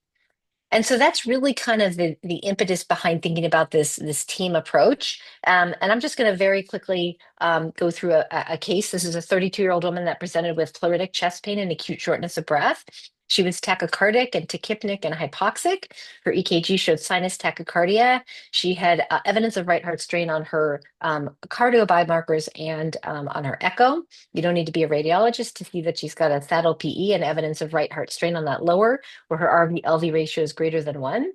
And so that's really kind of the impetus behind thinking about this team approach. And I'm just going to very quickly go through a case. This is a 32-year-old woman that presented with pleuritic chest pain and acute shortness of breath. She was tachycardic and tachypnic and hypoxic. Her EKG showed sinus tachycardia. She had evidence of right heart strain on her cardio biomarkers and on her echo. You don't need to be a radiologist to see that she's got a saddle PE and evidence of right heart strain on that lower, where her RV-LV ratio is greater than 1.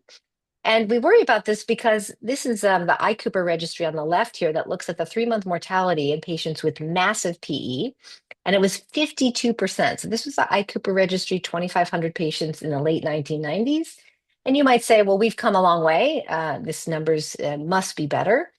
And we worry about this because this is the iCooper registry on the left here that looks at the 3-month mortality in patients with massive PE. And it was 52%. So this was the iCooper registry, 2,500 patients in the late 1990s. And you might say, well, we've come a long way. This numbers must be better.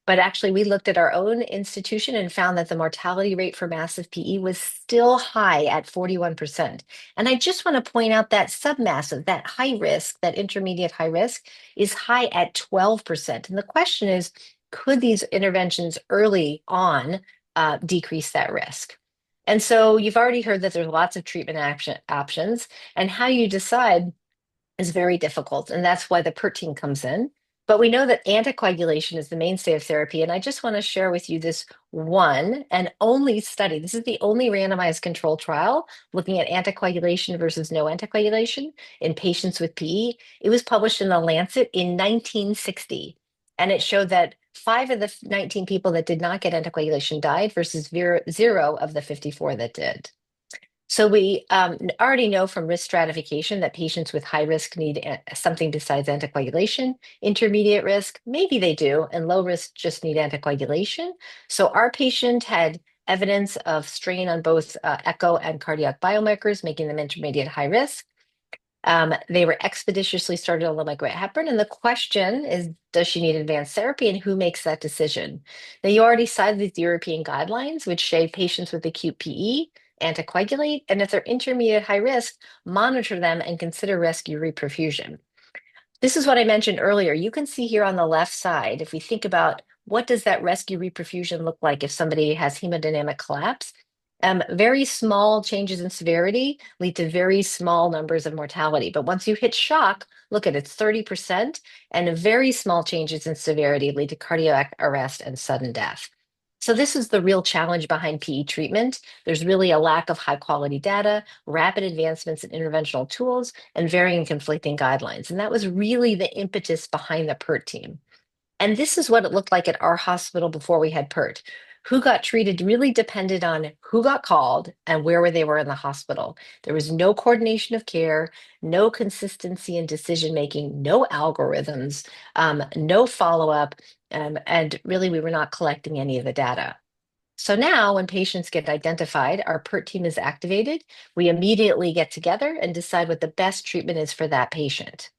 But actually, we looked at our own institution and found that the mortality rate for massive PE was still high at 41%. And I just want to point out that submassive, that high risk, that intermediate high risk is high at 12%. And the question is, could these interventions early on decrease that risk? And so you've already heard that there's lots of treatment options, and how you decide is very difficult. And that's why the PERT team comes in. But we know that anticoagulation is the mainstay of therapy. And I just want to share with you this one and only study. This is the only randomized controlled trial looking at anticoagulation versus no anticoagulation in patients with PE. It was published in The Lancet in 1960. And it showed that 5 of the 19 people that did not get anticoagulation died versus 0 of the 54 that did. So we already know from risk stratification that patients with high risk need something besides anticoagulation. Intermediate risk, maybe they do, and low risk just need anticoagulation. So our patient had evidence of strain on both echo and cardiac biomarkers, making them intermediate high risk. They were expeditiously started on low-micro heparin, and the question is, does she need advanced therapy, and who makes that decision? Now, you already cited the European guidelines, which say patients with acute PE anticoagulate, and if they're intermediate high risk, monitor them and consider rescue reperfusion. This is what I mentioned earlier. You can see here on the left side, if we think about what does that rescue reperfusion look like if somebody has hemodynamic collapse, very small changes in severity lead to very small numbers of mortality. But once you hit shock, look at it's 30%, and very small changes in severity lead to cardiac arrest and sudden death. So this is the real challenge behind PE treatment. There's really a lack of high quality data, rapid advancements in interventional tools, and varying and conflicting guidelines. And that was really the impetus behind the PERT team. And this is what it looked like at our hospital before we had PERT. Who got treated really depended on who got called and where they were in the hospital. There was no coordination of care, no consistency in decision-making, no algorithms, no follow-up, and really we were not collecting any of the data. So now when patients get identified, our PERT team is activated. We immediately get together and decide what the best treatment is for that patient.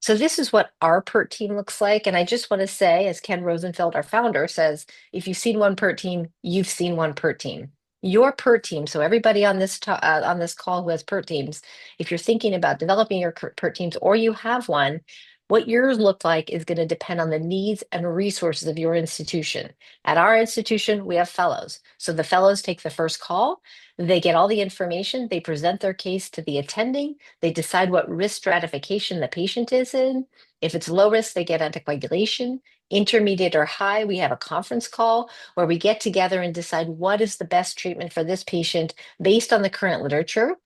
So this is what our PERT team looks like. And I just want to say, as Ken Rosenfeld, our founder, says, if you've seen one PERT team, you've seen one PERT team. Your PERT team, so everybody on this call who has PERT teams, if you're thinking about developing your PERT teams or you have one, what yours look like is going to depend on the needs and resources of your institution. At our institution, we have fellows. So the fellows take the first call. They get all the information. They present their case to the attending. They decide what risk stratification the patient is in. If it's low risk, they get anticoagulation. Intermediate or high, we have a conference call where we get together and decide what is the best treatment for this patient based on the current literature.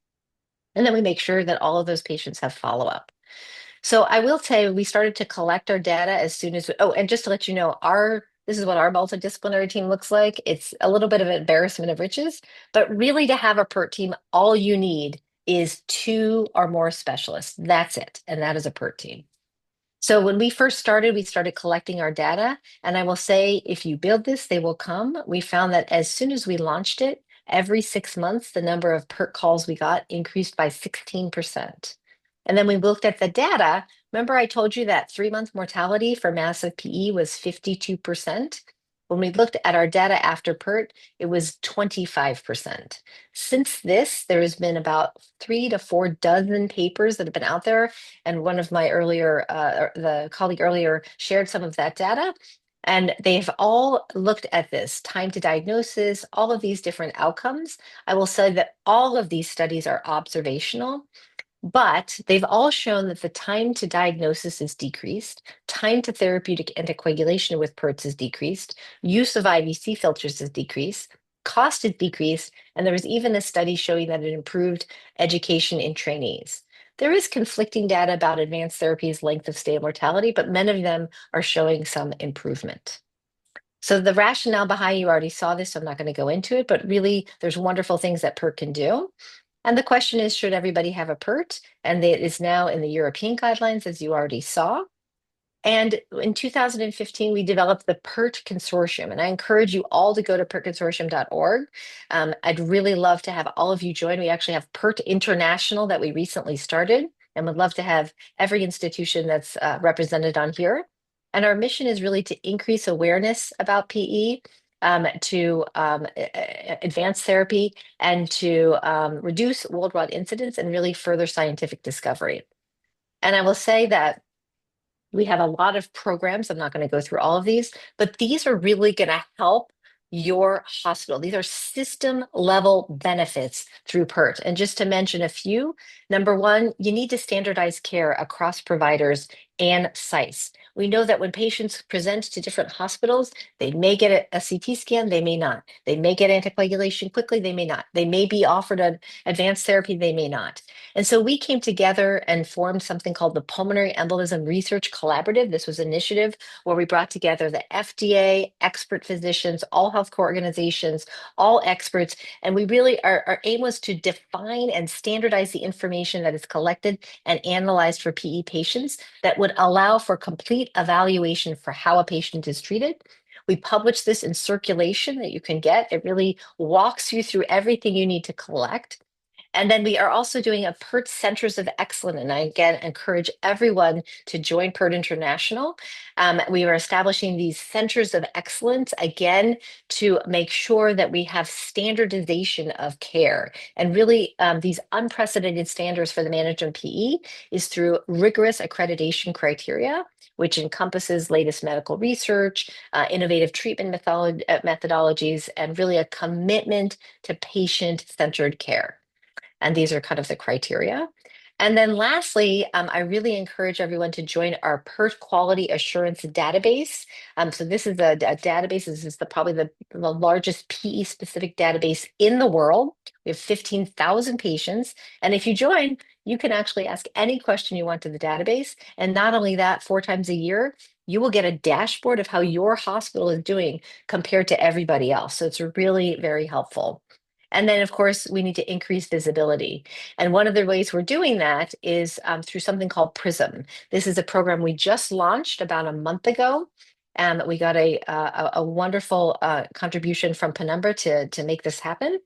And then we make sure that all of those patients have follow-up. So I will say we started to collect our data as soon as, and just to let you know, this is what our multidisciplinary team looks like. It's a little bit of an embarrassment of riches, but really to have a PERT team, all you need is 2 or more specialists. That's it. And that is a PERT team. So when we first started, we started collecting our data. And I will say, if you build this, they will come. We found that as soon as we launched it, every 6 months, the number of PERT calls we got increased by 16%. And then we looked at the data. Remember, I told you that 3-month mortality for massive PE was 52%. When we looked at our data after PERT, it was 25%. Since this, there has been about 3 to 4 dozen papers that have been out there. And one of my earlier, the colleague earlier shared some of that data. And they've all looked at this time to diagnosis, all of these different outcomes. I will say that all of these studies are observational. But they've all shown that the time to diagnosis is decreased, time to therapeutic anticoagulation with PERTs is decreased, use of IVC filters is decreased, cost is decreased, and there was even a study showing that it improved education in trainees. There is conflicting data about advanced therapies, length of stay, and mortality, but many of them are showing some improvement. So the rationale behind, you already saw this, so I'm not going to go into it, but really there's wonderful things that PERT can do. And the question is, should everybody have a PERT? And it is now in the European guidelines, as you already saw. And in 2015, we developed the PERT Consortium. And I encourage you all to go to pertconsortium.org. I'd really love to have all of you join. We actually have PERT International that we recently started, and would love to have every institution that's represented on here. And our mission is really to increase awareness about PE, to advance therapy, and to reduce worldwide incidence and really further scientific discovery. And I will say that we have a lot of programs. I'm not going to go through all of these, but these are really going to help your hospital. These are system level benefits through PERT. And just to mention a few, number one, you need to standardize care across providers and sites. We know that when patients present to different hospitals, they may get a CT scan, they may not. They may get anticoagulation quickly, they may not. They may be offered an advanced therapy, they may not. And so we came together and formed something called the Pulmonary Embolism Research Collaborative. This was an initiative where we brought together the FDA, expert physicians, all healthcare organizations, all experts. And we really, our aim was to define and standardize the information that is collected and analyzed for PE patients that would allow for complete evaluation for how a patient is treated. We published this in Circulation that you can get. It really walks you through everything you need to collect. And then we are also doing a PERT Centers of Excellence. And I, again, encourage everyone to join PERT International. We are establishing these Centers of Excellence, again, to make sure that we have standardization of care. And really, these unprecedented standards for the management of PE is through rigorous accreditation criteria, which encompasses latest medical research, innovative treatment methodologies, and really a commitment to patient-centered care. And these are kind of the criteria. And then lastly, I really encourage everyone to join our PERT Quality Assurance Database. So this is a database. This is probably the largest PE-specific database in the world. We have 15,000 patients. And if you join, you can actually ask any question you want to the database. And not only that, 4 times a year, you will get a dashboard of how your hospital is doing compared to everybody else. So it's really very helpful. And then, of course, we need to increase visibility. And one of the ways we're doing that is through something called PRISM. This is a program we just launched about a month ago. And we got a wonderful contribution from Penumbra to make this happen.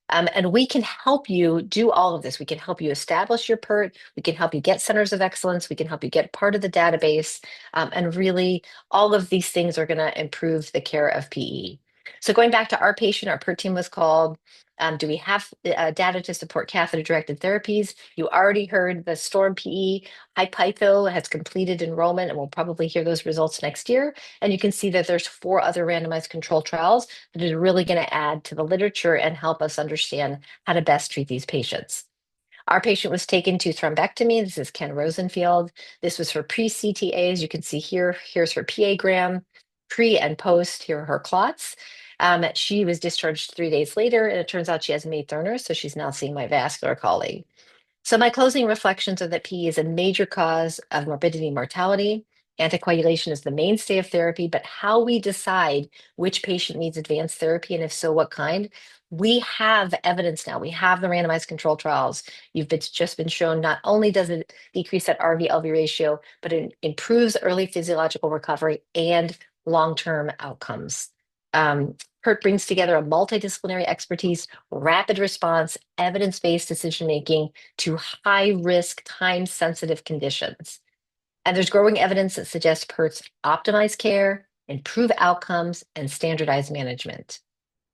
And we can help you do all of this. We can help you establish your PERT. We can help you get centers of excellence. We can help you get part of the database. And really, all of these things are going to improve the care of PE. So going back to our patient, our PERT team was called. Do we have data to support catheter-directed therapies? You already heard the STORM PE. HiPitho has completed enrollment, and we'll probably hear those results next year. And you can see that there's 4 other randomized controlled trials that is really going to add to the literature and help us understand how to best treat these patients. Our patient was taken to thrombectomy. This is Ken Rosenfield. This was for pre-CTAs. You can see here, here's her PA-gram, pre and post, here are her clots. She was discharged 3 days later, and it turns out she has May Thurner, so she's now seeing my vascular colleague. So my closing reflections are that PE is a major cause of morbidity and mortality. Anticoagulation is the mainstay of therapy, but how we decide which patient needs advanced therapy, and if so, what kind, we have evidence now. We have the randomized control trials. Just been shown not only does it decrease that RV-LV ratio, but it improves early physiological recovery and long-term outcomes. PERT brings together a multidisciplinary expertise, rapid response, evidence-based decision-making to high-risk, time-sensitive conditions. And there's growing evidence that suggests PERTs optimize care, improve outcomes, and standardize management.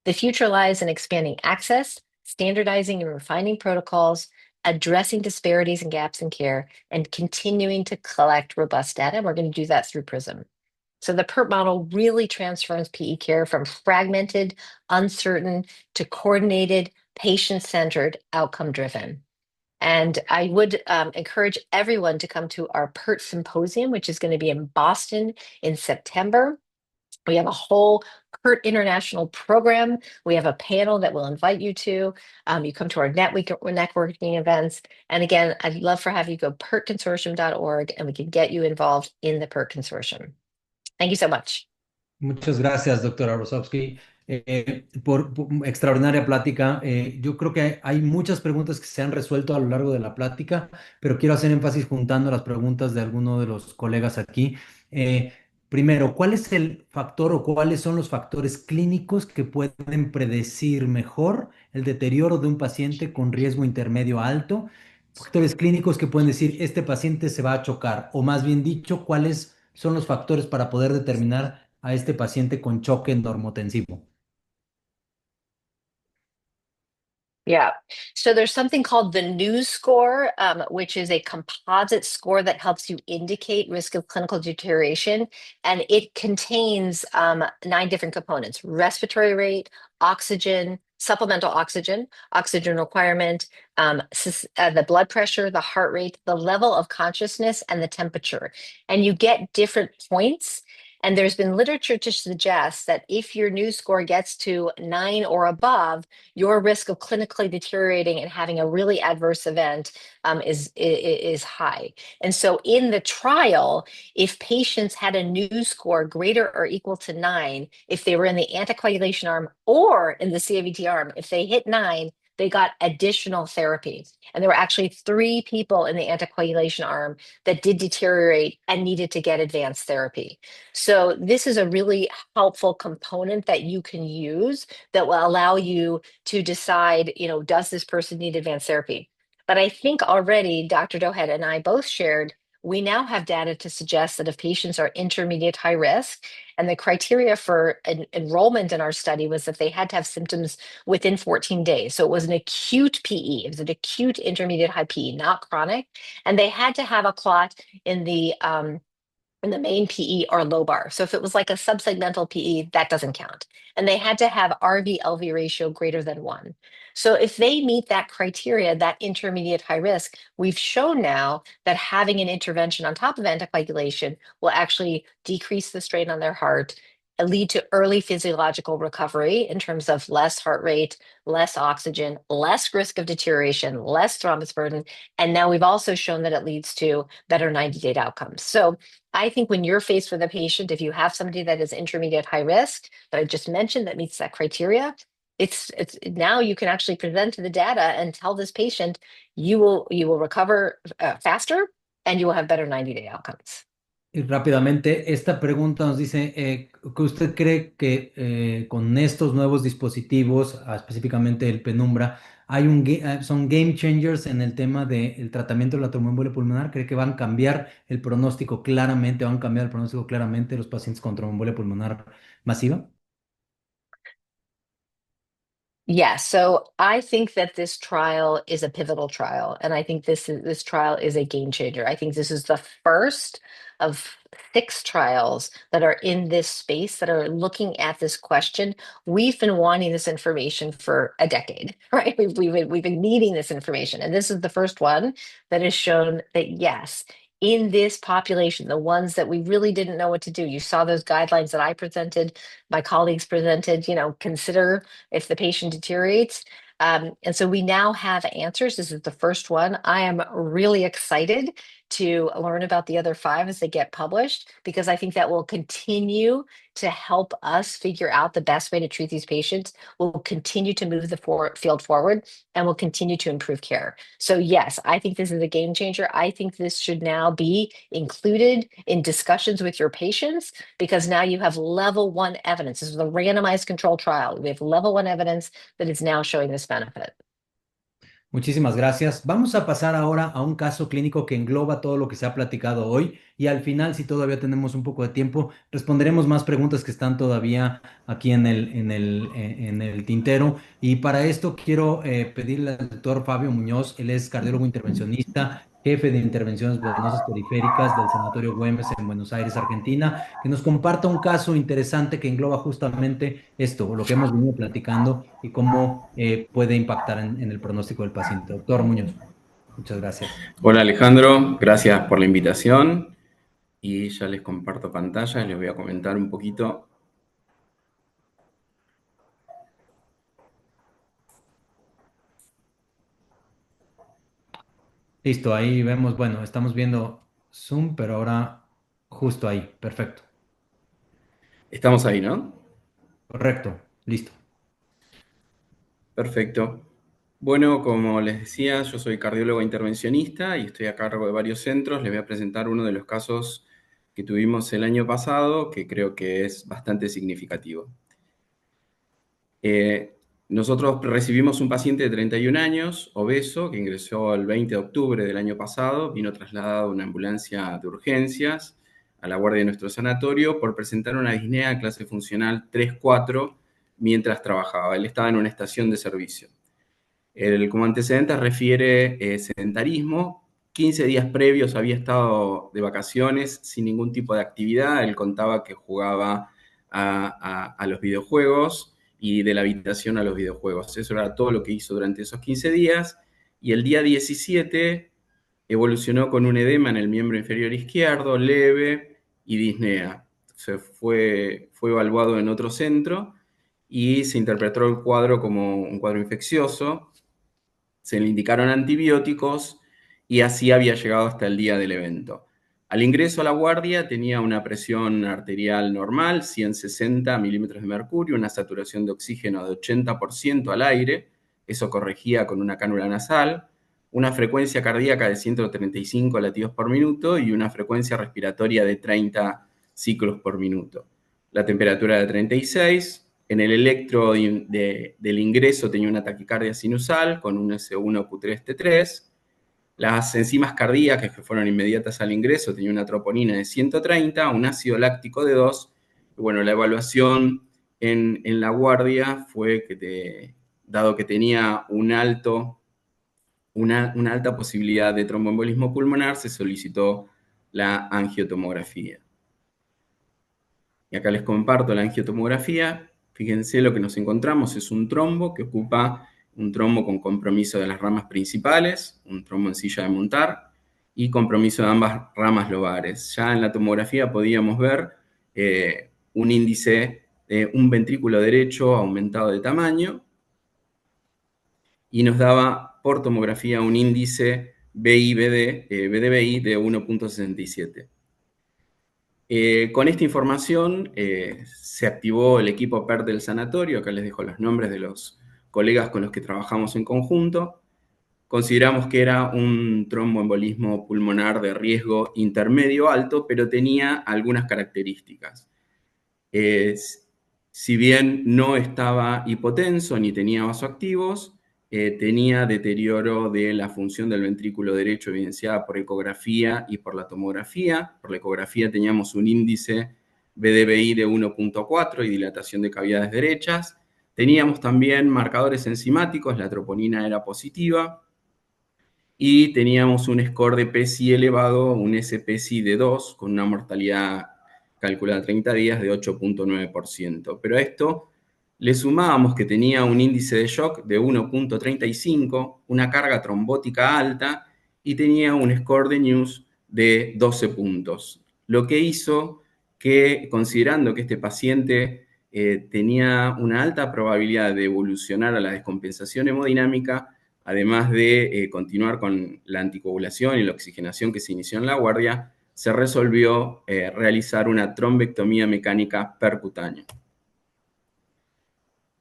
The future lies in expanding access, standardizing and refining protocols, addressing disparities and gaps in care, and continuing to collect robust data. We're going to do that through PRISM. So the PERT model really transforms PE care from fragmented, uncertain, to coordinated, patient-centered, outcome-driven. And I would encourage everyone to come to our PERT Symposium, which is going to be in Boston in September. We have a whole PERT International program. We have a panel that we'll invite you to. You come to our networking events. And again, I'd love for have you go pertconsortium.org, and we can get you involved in the PERT Consortium. Thank you so much. Muchas gracias, doctora Rosovsky, por extraordinaria plática. Yo creo que hay muchas preguntas que se han resuelto a lo largo de la plática, pero quiero hacer énfasis juntando las preguntas de alguno de los colegas aquí. Primero, ¿cuál es el factor o cuáles son los factores clínicos que pueden predecir mejor el deterioro de un paciente con riesgo intermedio alto? Factores clínicos que pueden decir, este paciente se va a chocar, o más bien dicho, ¿cuáles son los factores para poder determinar a este paciente con choque normotensivo? Yeah. So there's something called the NEWS score, which is a composite score that helps you indicate risk of clinical deterioration. And it contains 9 different components: respiratory rate, oxygen, supplemental oxygen, oxygen requirement, the blood pressure, the heart rate, the level of consciousness, and the temperature. And you get different points. And there's been literature to suggest that if your NEWS score gets to 9 or above, your risk of clinically deteriorating and having a really adverse event is high. And so in the trial, if patients had a NEWS score greater or equal to 9, if they were in the anticoagulation arm or in the CAVT arm, if they hit 9, they got additional therapy. And there were actually 3 people in the anticoagulation arm that did deteriorate and needed to get advanced therapy. So this is a really helpful component that you can use that will allow you to decide, does this person need advanced therapy? But I think already Dr. Dohad and I both shared, we now have data to suggest that if patients are intermediate high risk, and the criteria for enrollment in our study was that they had to have symptoms within 14 days. So it was an acute PE. It was an acute intermediate high PE, not chronic. And they had to have a clot in the main PE or lobar. So if it was like a subsegmental PE, that doesn't count. And they had to have RV-LV ratio greater than 1. So if they meet that criteria, that intermediate high risk, we've shown now that having an intervention on top of anticoagulation will actually decrease the strain on their heart, lead to early physiological recovery in terms of less heart rate, less oxygen, less risk of deterioration, less thrombus burden. And now we've also shown that it leads to better 90-day outcomes. So I think when you're faced with a patient, if you have somebody that is intermediate high risk that I just mentioned that meets that criteria, it's now you can actually present the data and tell this patient you will recover faster and you will have better 90-day outcomes. Y rápidamente, esta pregunta nos dice que usted cree que con estos nuevos dispositivos, específicamente el penumbra, son game changers en el tema del tratamiento de la tromboembolia pulmonar. ¿Cree que van a cambiar el pronóstico claramente, van a cambiar el pronóstico claramente de los pacientes con tromboembolia pulmonar masiva? Yeah, so I think that this trial is a pivotal trial, and I think this trial is a game changer. I think this is the first of 6 trials that are in this space that are looking at this question. We've been wanting this information for a decade, right? We've been needing this information, and this is the first one that has shown that yes, in this population, the ones that we really didn't know what to do. You saw those guidelines that I presented, my colleagues presented, consider if the patient deteriorates. And so we now have answers. This is the first one. I am really excited to learn about the other 5 as they get published, because I think that will continue to help us figure out the best way to treat these patients. We'll continue to move the field forward, and we'll continue to improve care. So yes, I think this is a game changer. I think this should now be included in discussions with your patients, because now you have level 1 evidence. This is a randomized control trial. We have level 1 evidence that is now showing this benefit. Muchísimas gracias. Vamos a pasar ahora a un caso clínico que engloba todo lo que se ha platicado hoy y al final, si todavía tenemos un poco de tiempo, responderemos más preguntas que están todavía aquí en el tintero. Y para esto quiero pedirle al doctor Fabio Muñoz. Él es cardiólogo intervencionista, jefe de intervenciones venosas periféricas del Sanatorio Güemes en Buenos Aires, Argentina, que nos comparta un caso interesante que engloba justamente esto, lo que hemos venido platicando y cómo puede impactar en el pronóstico del paciente. Doctor Muñoz, muchas gracias. Hola Alejandro, gracias por la invitación y ya les comparto pantalla, les voy a comentar un poquito. Listo, ahí vemos, bueno, estamos viendo Zoom, pero ahora justo ahí, perfecto. Estamos ahí, ¿no? Correcto, listo. Perfecto. Bueno, como les decía, yo soy cardiólogo intervencionista y estoy a cargo de varios centros. Les voy a presentar uno de los casos que tuvimos el año pasado, que creo que es bastante significativo. Nosotros recibimos un paciente de 31 años, obeso, que ingresó el 20 de octubre del año pasado, vino trasladado a una ambulancia de urgencias a la guardia de nuestro sanatorio por presentar una disnea clase funcional 3-4 mientras trabajaba. Él estaba en una estación de servicio. Como antecedentes refiere sedentarismo. 15 días previos había estado de vacaciones sin ningún tipo de actividad. Él contaba que jugaba a los videojuegos y de la habitación a los videojuegos. Eso era todo lo que hizo durante esos 15 días. Y el día 17 evolucionó con un edema en el miembro inferior izquierdo, leve y disnea. Fue evaluado en otro centro y se interpretó el cuadro como un cuadro infeccioso. Se le indicaron antibióticos y así había llegado hasta el día del evento. Al ingreso a la guardia tenía una presión arterial normal, 160 milímetros de mercurio, una saturación de oxígeno de 80% al aire, eso corregía con una cánula nasal, una frecuencia cardíaca de 135 latidos por minuto y una frecuencia respiratoria de 30 ciclos por minuto. La temperatura de 36. En el electro del ingreso tenía una taquicardia sinusal con un S1 Q3 T3. Las enzimas cardíacas que fueron inmediatas al ingreso tenían una troponina de 130, un ácido láctico de 2. Y bueno, la evaluación en la guardia fue que, dado que tenía una alta posibilidad de tromboembolismo pulmonar, se solicitó la angiotomografía. Y acá les comparto la angiotomografía. Fíjense lo que nos encontramos, es un trombo que ocupa un trombo con compromiso de las ramas principales, un trombo en silla de montar, y compromiso de ambas ramas lobares. Ya en la tomografía podíamos ver un índice de un ventrículo derecho aumentado de tamaño, y nos daba por tomografía un índice BDBI de 1.67. Con esta información se activó el equipo PERT del sanatorio. Acá les dejo los nombres de los colegas con los que trabajamos en conjunto. consideramos que era un tromboembolismo pulmonar de riesgo intermedio alto, pero tenía algunas características. Si bien no estaba hipotenso ni tenía vasoactivos, tenía deterioro de la función del ventrículo derecho evidenciada por ecografía y por la tomografía. Por la ecografía teníamos un índice BDBI de 1.4 y dilatación de cavidades derechas. Teníamos también marcadores enzimáticos, la troponina era positiva, y teníamos un score de PESI elevado, un SPSI de 2, con una mortalidad calculada a 30 días de 8.9%. Pero a esto le sumábamos que tenía un índice de shock de 1.35, una carga trombótica alta y tenía un score de News de 12 puntos. Lo que hizo que, considerando que este paciente tenía una alta probabilidad de evolucionar a la descompensación hemodinámica, además de continuar con la anticoagulación y la oxigenación que se inició en la guardia, se resolvió realizar una trombectomía mecánica percutánea.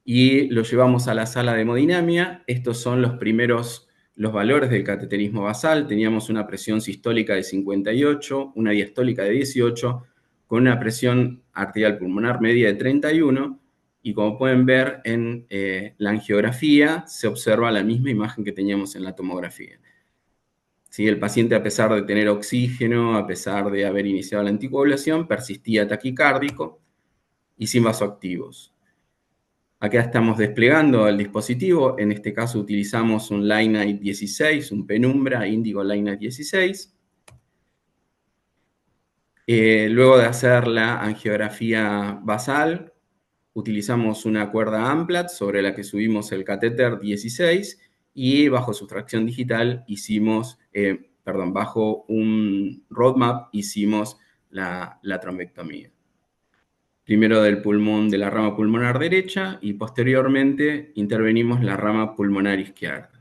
Y lo llevamos a la sala de hemodinamia. Estos son los valores del cateterismo basal. Teníamos una presión sistólica de 58, una diastólica de 18, con una presión arterial pulmonar media de 31, y como pueden ver en la angiografía, se observa la misma imagen que teníamos en la tomografía. ¿Sí? El paciente, a pesar de tener oxígeno, a pesar de haber iniciado la anticoagulación, persistía taquicárdico y sin vasoactivos. Acá estamos desplegando el dispositivo. En este caso utilizamos un Line 16, un Penumbra Índigo Line 16. Luego de hacer la angiografía basal, utilizamos una cuerda Amplat sobre la que subimos el catéter 16 y bajo sustracción digital bajo un roadmap hicimos la trombectomía. Primero del pulmón de la rama pulmonar derecha y posteriormente intervenimos la rama pulmonar izquierda.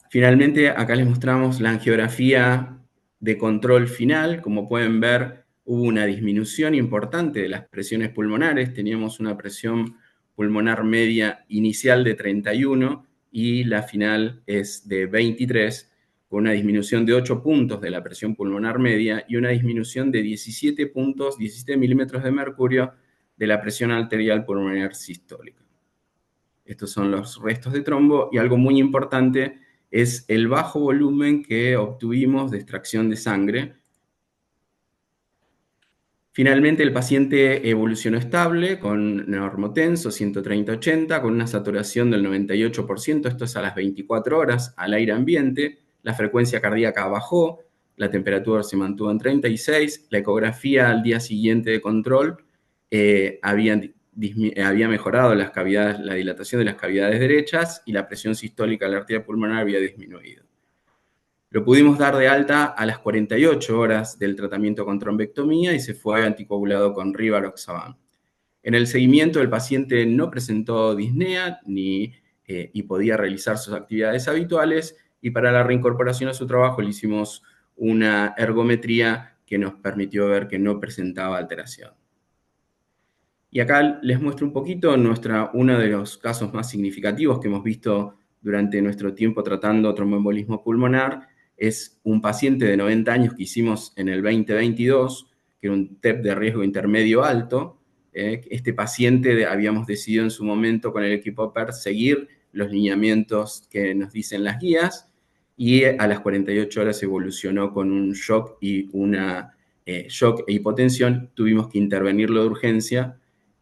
Finalmente, acá les mostramos la angiografía de control final. Como pueden ver, hubo una disminución importante de las presiones pulmonares. Teníamos una presión pulmonar media inicial de 31 y la final es de 23, con una disminución de 8 puntos de la presión pulmonar media y una disminución de 17 puntos, 17 milímetros de mercurio de la presión arterial pulmonar sistólica. Estos son los restos de trombo y algo muy importante es el bajo volumen que obtuvimos de extracción de sangre. Finalmente, el paciente evolucionó estable con normotenso 130-80, con una saturación del 98%, esto es a las 24 horas, al aire ambiente. La frecuencia cardíaca bajó, la temperatura se mantuvo en 36, la ecografía al día siguiente de control había mejorado la dilatación de las cavidades derechas y la presión sistólica de la arteria pulmonar había disminuido. Lo pudimos dar de alta a las 48 horas del tratamiento con trombectomía y se fue anticoagulado con rivaroxaban. En el seguimiento, el paciente no presentó disnea y podía realizar sus actividades habituales, y para la reincorporación a su trabajo le hicimos una ergometría que nos permitió ver que no presentaba alteración. Y acá les muestro un poquito uno de los casos más significativos que hemos visto durante nuestro tiempo tratando tromboembolismo pulmonar. Es un paciente de 90 años que hicimos en el 2022, que era un TEP de riesgo intermedio alto. Este paciente habíamos decidido en su momento con el equipo PERT seguir los lineamientos que nos dicen las guías, y a las 48 horas evolucionó con un shock y shock e hipotensión. Tuvimos que intervenirlo de urgencia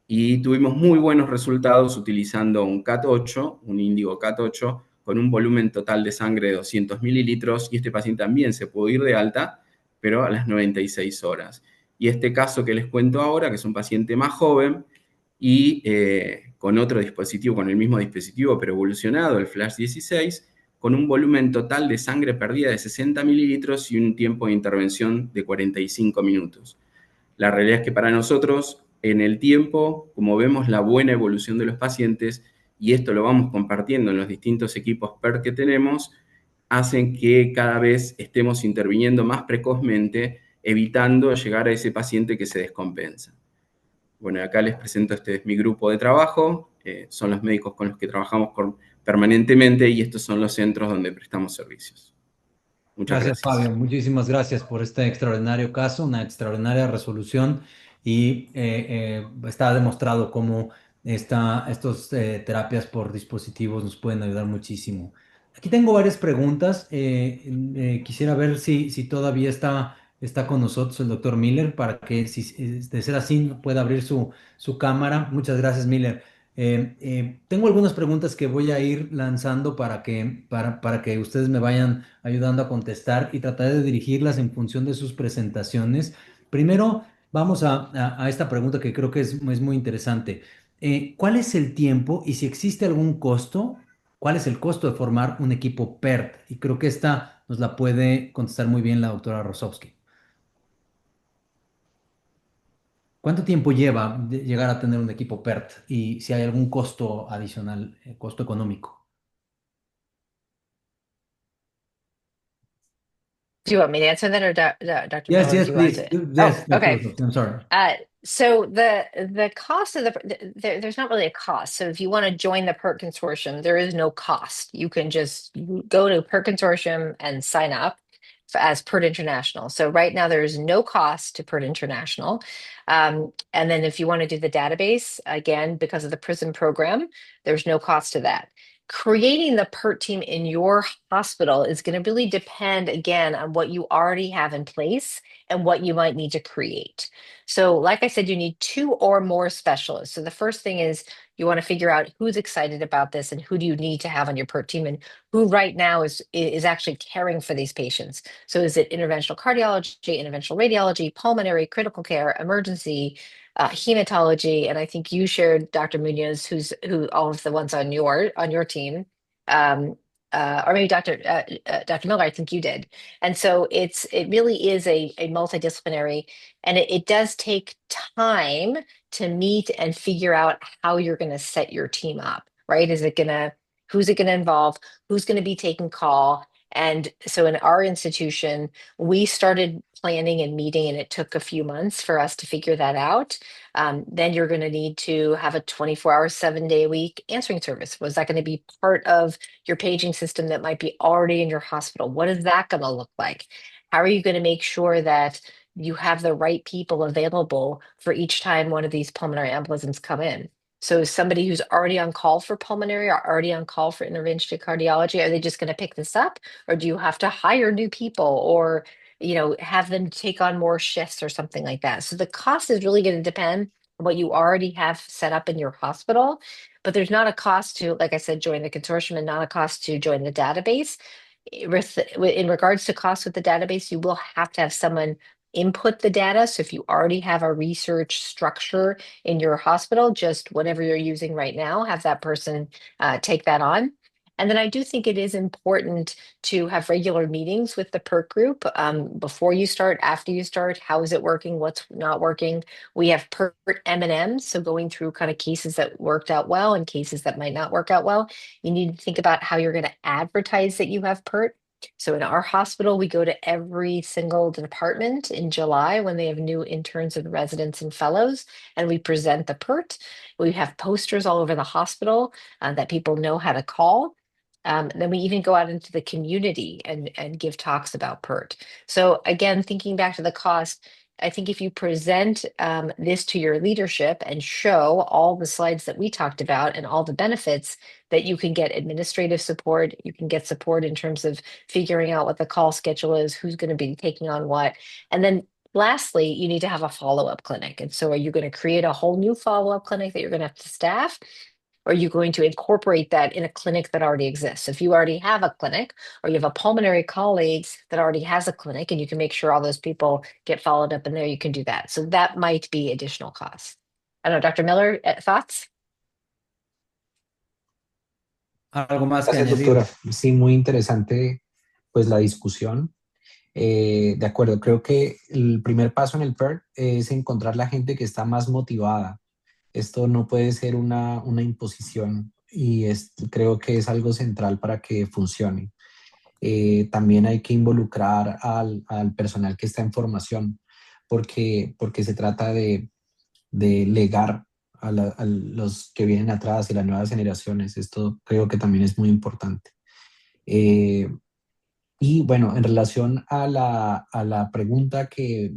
y tuvimos muy buenos resultados utilizando un CAT8, un índigo CAT8, con un volumen total de sangre de 200 mililitros, y este paciente también se pudo ir de alta, pero a las 96 horas. Y este caso que les cuento ahora, que es un paciente más joven y con otro dispositivo, con el mismo dispositivo, pero evolucionado, el Flash 16, con un volumen total de sangre perdida de 60 mililitros y un tiempo de intervención de 45 minutos. La realidad es que para nosotros, en el tiempo, como vemos la buena evolución de los pacientes, y esto lo vamos compartiendo en los distintos equipos PERT que tenemos, hacen que cada vez estemos interviniendo más precozmente, evitando llegar a ese paciente que se descompensa. Bueno, acá les presento, este es mi grupo de trabajo. son los médicos con los que trabajamos permanentemente y estos son los centros donde prestamos servicios. Muchas Gracias, gracias. Fabio. Muchísimas gracias por este extraordinario caso, una extraordinaria resolución y está demostrado cómo estos terapias por dispositivos nos pueden ayudar muchísimo. Aquí tengo varias preguntas. Quisiera ver si todavía está con nosotros el doctor Miller para que, si de ser así, pueda abrir su cámara. Muchas gracias, Miller. Tengo algunas preguntas que voy a ir lanzando para que ustedes me vayan ayudando a contestar y trataré de dirigirlas en función de sus presentaciones. Primero, vamos a esta pregunta que creo que es muy interesante. ¿Cuál es el tiempo y si existe algún costo? ¿Cuál es el costo de formar un equipo PERT? Y creo que esta nos la puede contestar muy bien la doctora Rosovsky. ¿Cuánto tiempo lleva llegar a tener un equipo PERT y si hay algún costo adicional, costo económico? Do you want me to answer that, or Dr. Yes, Miller, yes, do you want please. to? Oh, Yes, Dr. okay. Rosovsky, I'm sorry. So the cost of there's not really a cost. So if you want to join the PERT consortium, there is no cost. You can just go to PERT consortium and sign up as PERT International. So right now there is no cost to PERT International. And then if you want to do the database, again, because of the PRISM program, there's no cost to that. Creating the PERT team in your hospital is going to really depend, again, on what you already have in place and what you might need to create. So, like I said, you need 2 or more specialists. So the first thing is you want to figure out who's excited about this and who do you need to have on your PERT team and who right now is actually caring for these patients. So is it interventional cardiology, interventional radiology, pulmonary, critical care, emergency, hematology, and I think you shared Dr. Muñoz, who all of the ones on your team, or maybe Dr. Miller, I think you did. And so it really is a multidisciplinary, and it does take time to meet and figure out how you're going to set your team up, right? Who's it going to involve? Who's going to be taking call? And so in our institution, we started planning and meeting, and it took a few months for us to figure that out. Then you're going to need to have a 24-hour, 7-day-a-week answering service. Was that going to be part of your paging system that might be already in your hospital? What is that going to look like? How are you going to make sure that you have the right people available for each time one of these pulmonary embolisms come in? So somebody who's already on call for pulmonary or already on call for interventional cardiology, are they just going to pick this up? Or do you have to hire new people or, have them take on more shifts or something like that? So the cost is really going to depend on what you already have set up in your hospital. But there's not a cost to, like I said, join the consortium and not a cost to join the database. In regards to cost with the database, you will have to have someone input the data. So if you already have a research structure in your hospital, just whatever you're using right now, have that person take that on. And then I do think it is important to have regular meetings with the PERT group before you start, after you start. How is it working? What's not working? We have PERT M&Ms, so going through kind of cases that worked out well and cases that might not work out well. You need to think about how you're going to advertise that you have PERT. So in our hospital, we go to every single department in July when they have new interns and residents and fellows, and we present the PERT. We have posters all over the hospital that people know how to call. Then we even go out into the community and give talks about PERT. So again, thinking back to the cost, I think if you present this to your leadership and show all the slides that we talked about and all the benefits, that you can get administrative support, you can get support in terms of figuring out what the call schedule is, who's going to be taking on what. And then lastly, you need to have a follow-up clinic. And so are you going to create a whole new follow-up clinic that you're going to have to staff? Or are you going to incorporate that in a clinic that already exists? If you already have a clinic or you have a pulmonary colleague that already has a clinic and you can make sure all those people get followed up in there, you can do that. So that might be additional costs. I don't know, Dr. Miller, thoughts? ¿Algo más que Gracias, añadir? doctora. Sí, muy interesante pues la discusión. De acuerdo, creo que el primer paso en el PERT es encontrar la gente que está más motivada. Esto no puede ser una imposición y creo que es algo central para que funcione. También hay que involucrar al personal que está en formación porque se trata de legar a los que vienen atrás y las nuevas generaciones. Esto creo que también es muy importante. Y bueno, en relación a la pregunta que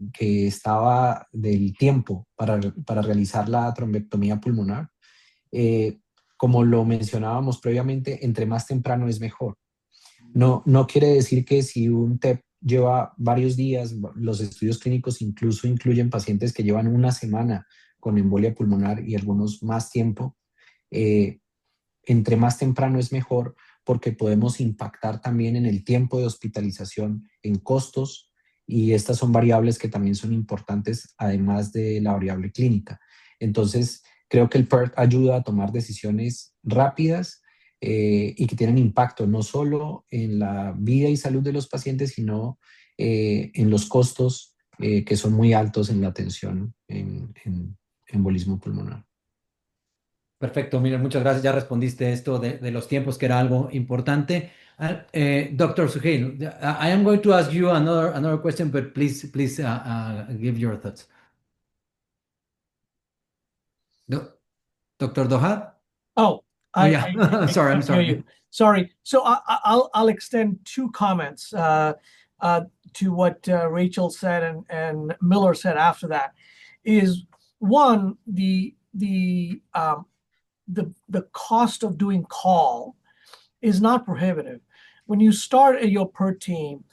estaba del tiempo para realizar la trombectomía pulmonar, como lo mencionábamos previamente, entre más temprano es mejor. No quiere decir que si un TEP lleva varios días, los estudios clínicos incluso incluyen pacientes que llevan una semana con embolia pulmonar y algunos más tiempo. eh, Entre más temprano es mejor porque podemos impactar también en el tiempo de hospitalización, en costos, y estas son variables que también son importantes, además de la variable clínica. Entonces, creo que el PERT ayuda a tomar decisiones rápidas y que tienen impacto no solo en la vida y salud de los pacientes, sino en los costos que son muy altos en la atención en embolismo pulmonar. Perfecto, mira, muchas gracias. Ya respondiste esto de los tiempos, que era algo importante. Dr. Suhail, I am going to ask you another question, but please give your thoughts. Dr. Dohad? Oh, Oh, I, yeah. I, I Sorry, I'm couldn't hear sorry. you. Sorry. So I'll extend two comments to what Rachel said and Miller said after that. Is one, the cost of doing call is not prohibitive. When you start at your PERT team,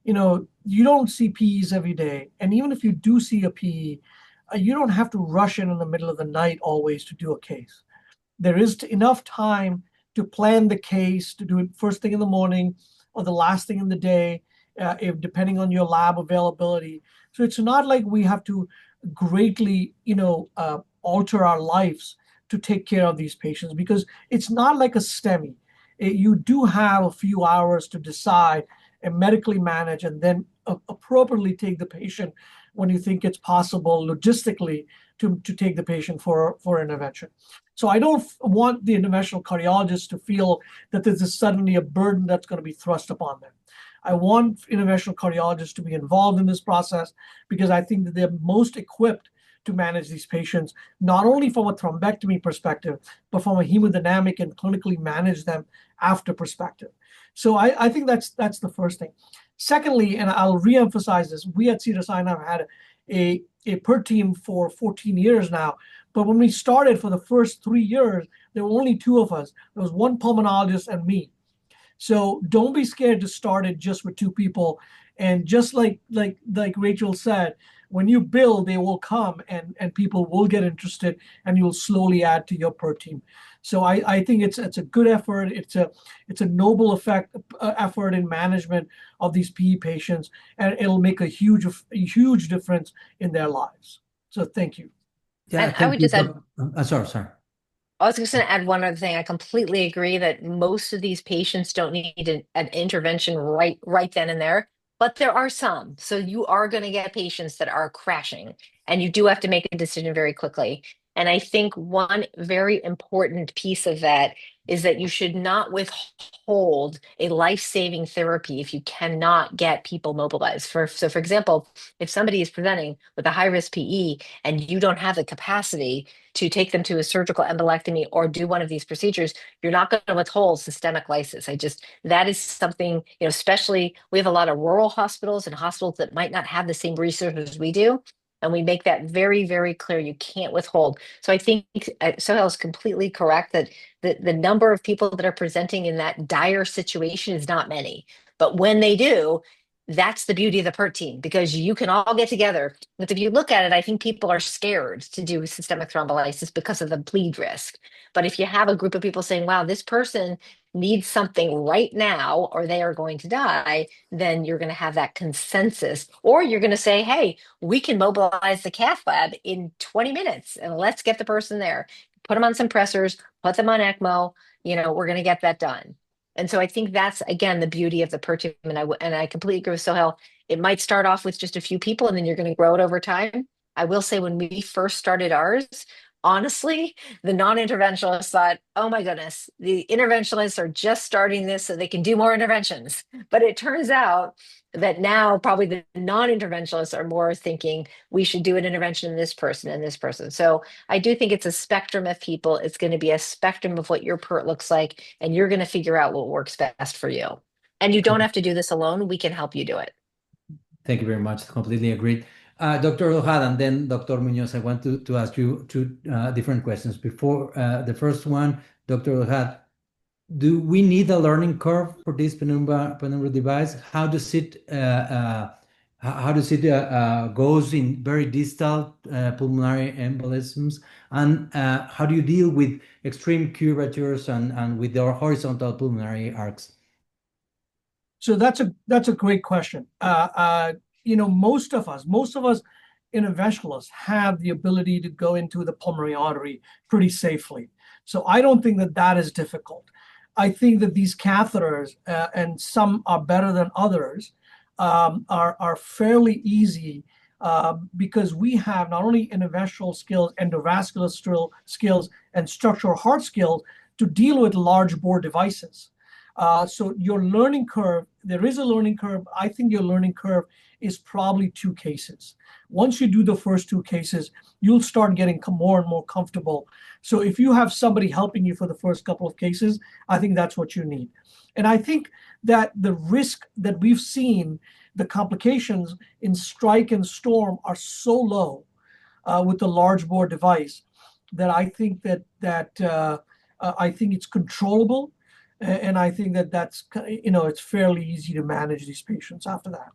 you don't see PEs every day, and even if you do see a PE, you don't have to rush in the middle of the night always to do a case. There is enough time to plan the case, to do it first thing in the morning or the last thing in the day, if depending on your lab availability. So it's not like we have to greatly, alter our lives to take care of these patients, because it's not like a STEMI. You do have a few hours to decide and medically manage, and then appropriately take the patient when you think it's possible logistically to take the patient for intervention. So I don't want the interventional cardiologist to feel that this is suddenly a burden that's going to be thrust upon them. I want interventional cardiologists to be involved in this process, because I think that they're most equipped to manage these patients, not only from a thrombectomy perspective, but from a hemodynamic and clinically manage them after perspective. So I think that's the first thing. Secondly, and I'll reemphasize this, we at Cedars-Sinai have had a PERT team for 14 years now. But when we started, for the first 3 years, there were only two of us. There was one pulmonologist and me. So don't be scared to start it just with two people. And just like Rachel said, when you build, they will come, and people will get interested, and you'll slowly add to your PERT team. So I think it's a good effort. It's a noble effort in management of these PE patients, and it'll make a huge difference in their lives. So thank you. Yeah, And I would just add, sorry. I was just going to add one other thing. I completely agree that most of these patients don't need an intervention right then and there, but there are some. So you are going to get patients that are crashing, and you do have to make a decision very quickly. And I think one very important piece of that is that you should not withhold a life-saving therapy if you cannot get people mobilized. For example, if somebody is presenting with a high-risk PE and you don't have the capacity to take them to a surgical embolectomy or do one of these procedures, you're not going to withhold systemic lysis. That is something, especially we have a lot of rural hospitals and hospitals that might not have the same resources we do. And we make that very, very clear. You can't withhold. So I think Suhail is completely correct that the number of people that are presenting in that dire situation is not many. But when they do, that's the beauty of the PERT team, because you can all get together. But if you look at it, I think people are scared to do systemic thrombolysis because of the bleed risk. But if you have a group of people saying, wow, this person needs something right now or they are going to die, then you're going to have that consensus. Or you're going to say, hey, we can mobilize the cath lab in 20 minutes and let's get the person there. Put them on some pressors, put them on ECMO, we're going to get that done. And so I think that's, again, the beauty of the PERT team. And I completely agree with Suhail. It might start off with just a few people and then you're going to grow it over time. I will say when we first started ours, honestly, the non-interventionalists thought, oh my goodness, the interventionalists are just starting this so they can do more interventions. But it turns out that now probably the non-interventionalists are more thinking we should do an intervention in this person and this person. So I do think it's a spectrum of people. It's going to be a spectrum of what your PERT looks like, and you're going to figure out what works best for you. And you don't have to do this alone. We can help you do it. Thank you very much. Completely agreed. Dr. Dohad and then Dr. Muñoz, I want to ask you two different questions. Before the first one, Dr. Dohad, do we need a learning curve for this penumbra device? How does it goes in very distal pulmonary embolisms, and how do you deal with extreme curvatures and with their horizontal pulmonary arcs? So that's a great question. Most of us interventionalists have the ability to go into the pulmonary artery pretty safely. So I don't think that is difficult. I think that these catheters, and some are better than others, are fairly easy because we have not only interventional skills, endovascular skills, and structural heart skills to deal with large bore devices. So your learning curve, there is a learning curve. I think your learning curve is probably 2 cases. Once you do the first 2 cases, you'll start getting more and more comfortable. So if you have somebody helping you for the first couple of cases, I think that's what you need. And I think that the risk that we've seen, the complications in strike and storm are so low with the large bore device that I think I think it's controllable. And I think that's, it's fairly easy to manage these patients after that.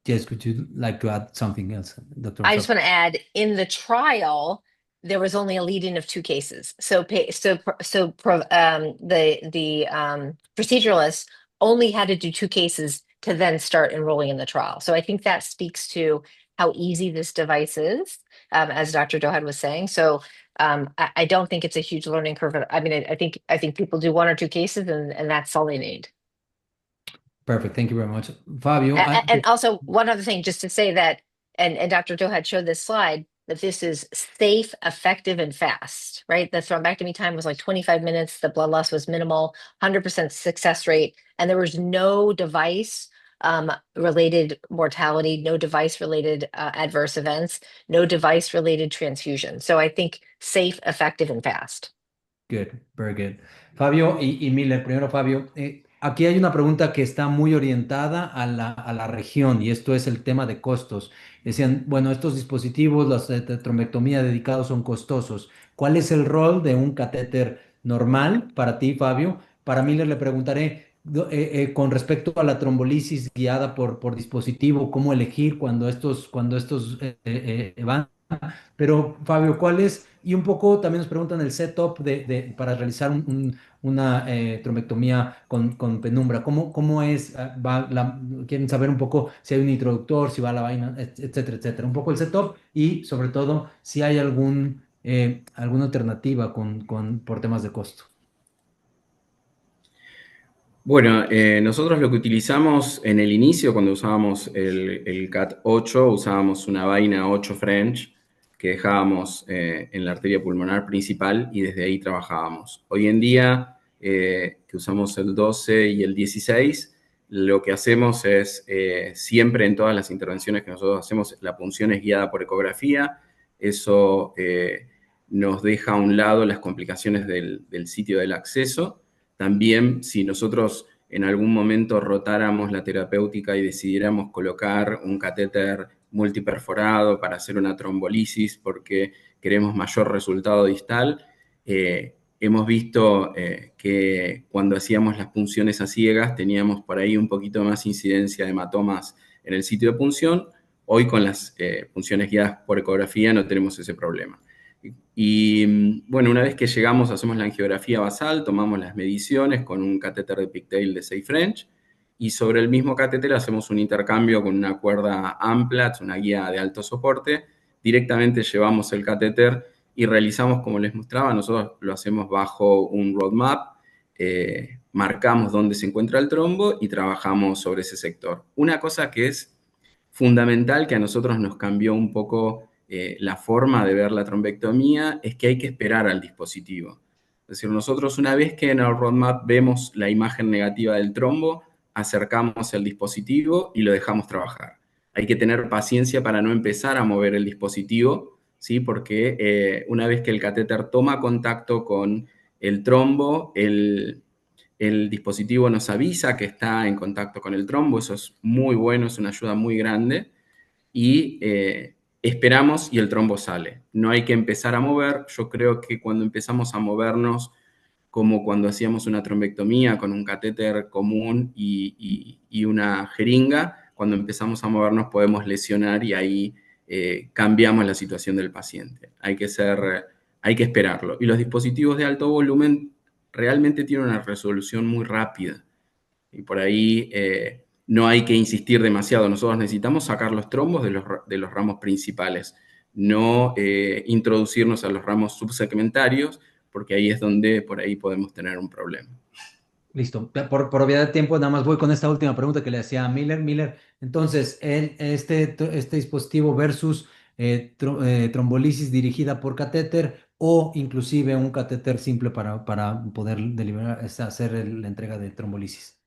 Yes, would you like to add something else, Dr. I just want to add, in the trial, there was only a lead-in of 2 cases. So the proceduralists only had to do 2 cases to then start enrolling in the trial. So I think that speaks to how easy this device is, as Dr. Dohad was saying. So I don't think it's a huge learning curve. I mean, I think people do 1 or 2 cases, and that's all they need. Perfect. Thank you very much, Fabio. And also, one other thing, just to say that, and Dr. Dohad showed this slide, that this is safe, effective, and fast, right? The thrombectomy time was like 25 minutes. The blood loss was minimal, 100% success rate, and there was no device related mortality, no device related adverse events, no device related transfusion. So I think safe, effective, and fast. Good, very good. Fabio y Miller, primero Fabio, aquí hay una pregunta que está muy orientada a la región, y esto es el tema de costos. Decían, bueno, estos dispositivos, los de trombectomía dedicados son costosos. ¿Cuál es el rol de un catéter normal para ti, Fabio? Para Miller le preguntaré, con respecto a la trombolisis guiada por dispositivo, ¿cómo elegir cuando estos van? Pero Fabio, ¿cuál es? Y un poco también nos preguntan el setup para realizar una trombectomía con penumbra. ¿Cómo es? Quieren saber un poco si hay un introductor, si va la vaina, etcétera, etcétera. Un poco el setup y sobre todo si hay alguna alternativa por temas de costo. Bueno, nosotros lo que utilizamos en el inicio, cuando usábamos el CAT 8, usábamos una vaina 8 French que dejábamos en la arteria pulmonar principal y desde ahí trabajábamos. Hoy en día, que usamos el 12 y el 16, lo que hacemos es, siempre en todas las intervenciones que nosotros hacemos, la punción es guiada por ecografía. Eso nos deja a un lado las complicaciones del sitio del acceso. También, si nosotros en algún momento rotáramos la terapéutica y decidiéramos colocar un catéter multiperforado para hacer una trombolisis porque queremos mayor resultado distal, hemos visto que cuando hacíamos las punciones a ciegas teníamos por ahí un poquito más incidencia de hematomas en el sitio de punción. Hoy con las punciones guiadas por ecografía no tenemos ese problema. Y bueno, una vez que llegamos, hacemos la angiografía basal, tomamos las mediciones con un catéter de pigtail de 6 French y sobre el mismo catéter hacemos un intercambio con una cuerda Amplatz, una guía de alto soporte. Directamente llevamos el catéter y realizamos, como les mostraba, nosotros lo hacemos bajo un roadmap, marcamos dónde se encuentra el trombo y trabajamos sobre ese sector. Una cosa que es fundamental, que a nosotros nos cambió un poco la forma de ver la trombectomía es que hay que esperar al dispositivo. Es decir, nosotros una vez que en el roadmap vemos la imagen negativa del trombo, acercamos el dispositivo y lo dejamos trabajar. Hay que tener paciencia para no empezar a mover el dispositivo, ¿sí? Porque una vez que el catéter toma contacto con el trombo, el dispositivo nos avisa que está en contacto con el trombo, eso es muy bueno, es una ayuda muy grande, y esperamos y el trombo sale. No hay que empezar a mover, yo creo que cuando empezamos a movernos, como cuando hacíamos una trombectomía con un catéter común y una jeringa, cuando empezamos a movernos podemos lesionar y ahí cambiamos la situación del paciente. Hay que esperarlo. Y los dispositivos de alto volumen realmente tienen una resolución muy rápida. Y por ahí no hay que insistir demasiado. Nosotros necesitamos sacar los trombos de los ramos principales, no introducirnos a los ramos subsegmentarios, porque ahí es donde por ahí podemos tener un problema. Listo. Por obviedad de tiempo, nada más voy con esta última pregunta que le hacía a Miller. Miller, entonces, este dispositivo versus trombolisis dirigida por catéter o inclusive un catéter simple para poder deliberar, hacer la entrega de trombolisis.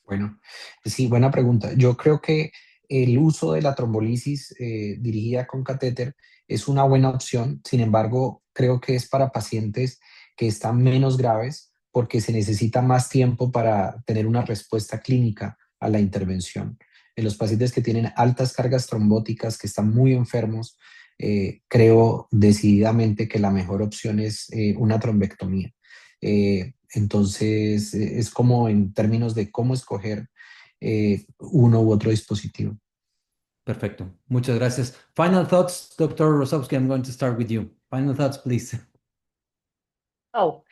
Bueno, sí, buena pregunta. Yo creo que el uso de la trombolisis dirigida con catéter es una buena opción. Sin embargo, creo que es para pacientes que están menos graves porque se necesita más tiempo para tener una respuesta clínica a la intervención. En los pacientes que tienen altas cargas trombóticas, que están muy enfermos, creo decididamente que la mejor opción es una trombectomía. Entonces, es como en términos de cómo escoger uno u otro dispositivo. Perfecto. Muchas gracias. Final thoughts, Dr. Rosovsky, I'm going to start with you. Final thoughts, please. Oh,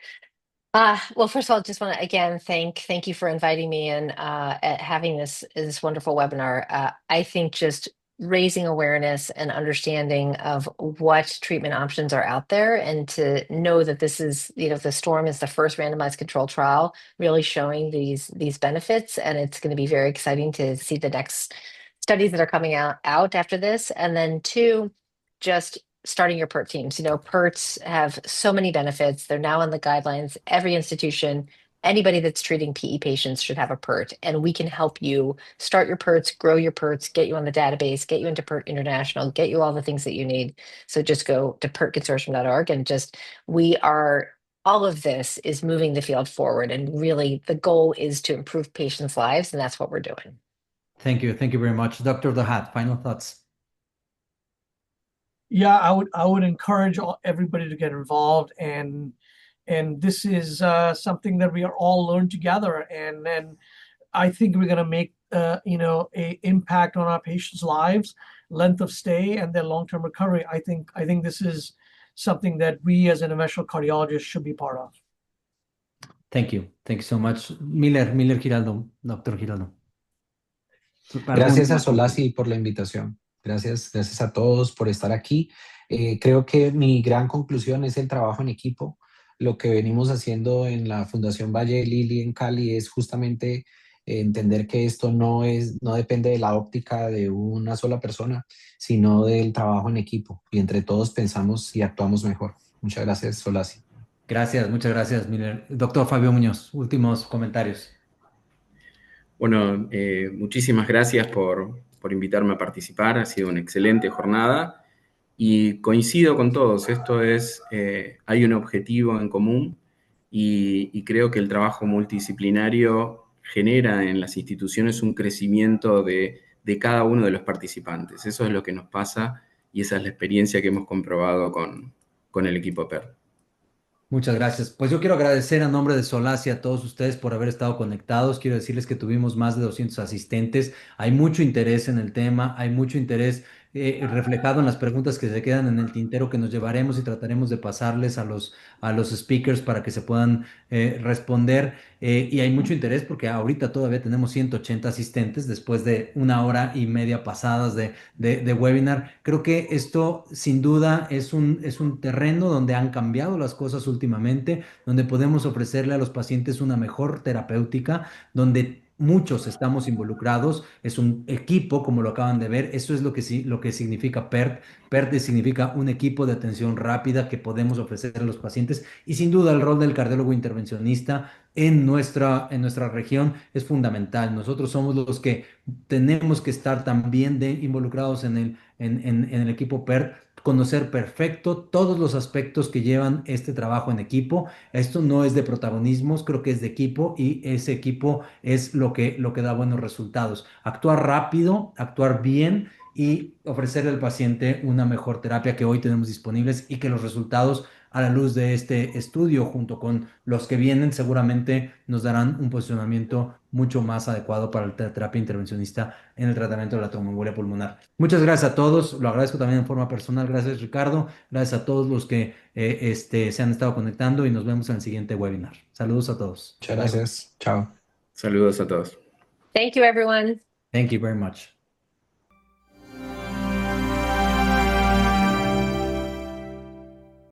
well, first of all, just want to again thank you for inviting me and at having this wonderful webinar. I think just raising awareness and understanding of what treatment options are out there, and to know that this is, the STORM is the first randomized control trial, really showing these benefits, and it's going to be very exciting to see the next studies that are coming out after this. And then two, just starting your PERT teams. PERTs have so many benefits. They're now in the guidelines. Every institution, anybody that's treating PE patients should have a PERT, and we can help you start your PERTs, grow your PERTs, get you on the database, get you into PERT International, get you all the things that you need. So just go to pertconsortium.org, and all of this is moving the field forward, and really the goal is to improve patients' lives, and that's what we're doing. Thank you. Thank you very much. Dr. Dohad, final thoughts. Yeah, I would encourage everybody to get involved, and this is something that we are all learn together, and I think we're going to make a impact on our patients' lives, length of stay, and their long-term recovery. I think this is something that we as interventional cardiologists should be part of. Thank you. Thank you so much. Miller Giraldo, Dr. Giraldo. Gracias a SOLACI por la invitación. Gracias a todos por estar aquí. Creo que mi gran conclusión es el trabajo en equipo. Lo que venimos haciendo en la Fundación Valle de Lili en Cali es justamente entender que esto no depende de la óptica de una sola persona, sino del trabajo en equipo. Y entre todos pensamos y actuamos mejor. Muchas gracias, SOLACI. Gracias, muchas gracias, Miller. Doctor Fabio Muñoz, últimos comentarios. Bueno, muchísimas gracias por invitarme a participar. Ha sido una excelente jornada y coincido con todos. Hay un objetivo en común y creo que el trabajo multidisciplinario genera en las instituciones un crecimiento de cada uno de los participantes. Eso es lo que nos pasa y esa es la experiencia que hemos comprobado con el equipo PERT. Muchas gracias. Pues yo quiero agradecer a nombre de SOLACI a todos ustedes por haber estado conectados. Quiero decirles que tuvimos más de 200 asistentes. Hay mucho interés en el tema, hay mucho interés reflejado en las preguntas que se quedan en el tintero que nos llevaremos y trataremos de pasarles a los speakers para que se puedan responder. Y hay mucho interés porque ahorita todavía tenemos 180 asistentes después de 1 hora y media pasadas de webinar. Creo que esto sin duda es un terreno donde han cambiado las cosas últimamente, donde podemos ofrecerle a los pacientes una mejor terapéutica, donde muchos estamos involucrados, es un equipo, como lo acaban de ver, eso es lo que, lo que significa PERT. PERT significa un equipo de atención rápida que podemos ofrecer a los pacientes y sin duda el rol del cardiólogo intervencionista en nuestra región es fundamental. Nosotros somos los que tenemos que estar también involucrados en el equipo PERT, conocer perfecto todos los aspectos que llevan este trabajo en equipo. Esto no es de protagonismos, creo que es de equipo y ese equipo es lo que da buenos resultados. Actuar rápido, actuar bien y ofrecerle al paciente una mejor terapia que hoy tenemos disponibles y que los resultados a la luz de este estudio, junto con los que vienen, seguramente nos darán un posicionamiento mucho más adecuado para la terapia intervencionista en el tratamiento de la tromboembolia pulmonar. Muchas gracias a todos, lo agradezco también en forma personal, gracias Ricardo, gracias a todos los que se han estado conectando y nos vemos en el siguiente webinar. Saludos a todos. Muchas Bye bye. gracias. Chao. Saludos a todos. Thank you, everyone. Thank you very much.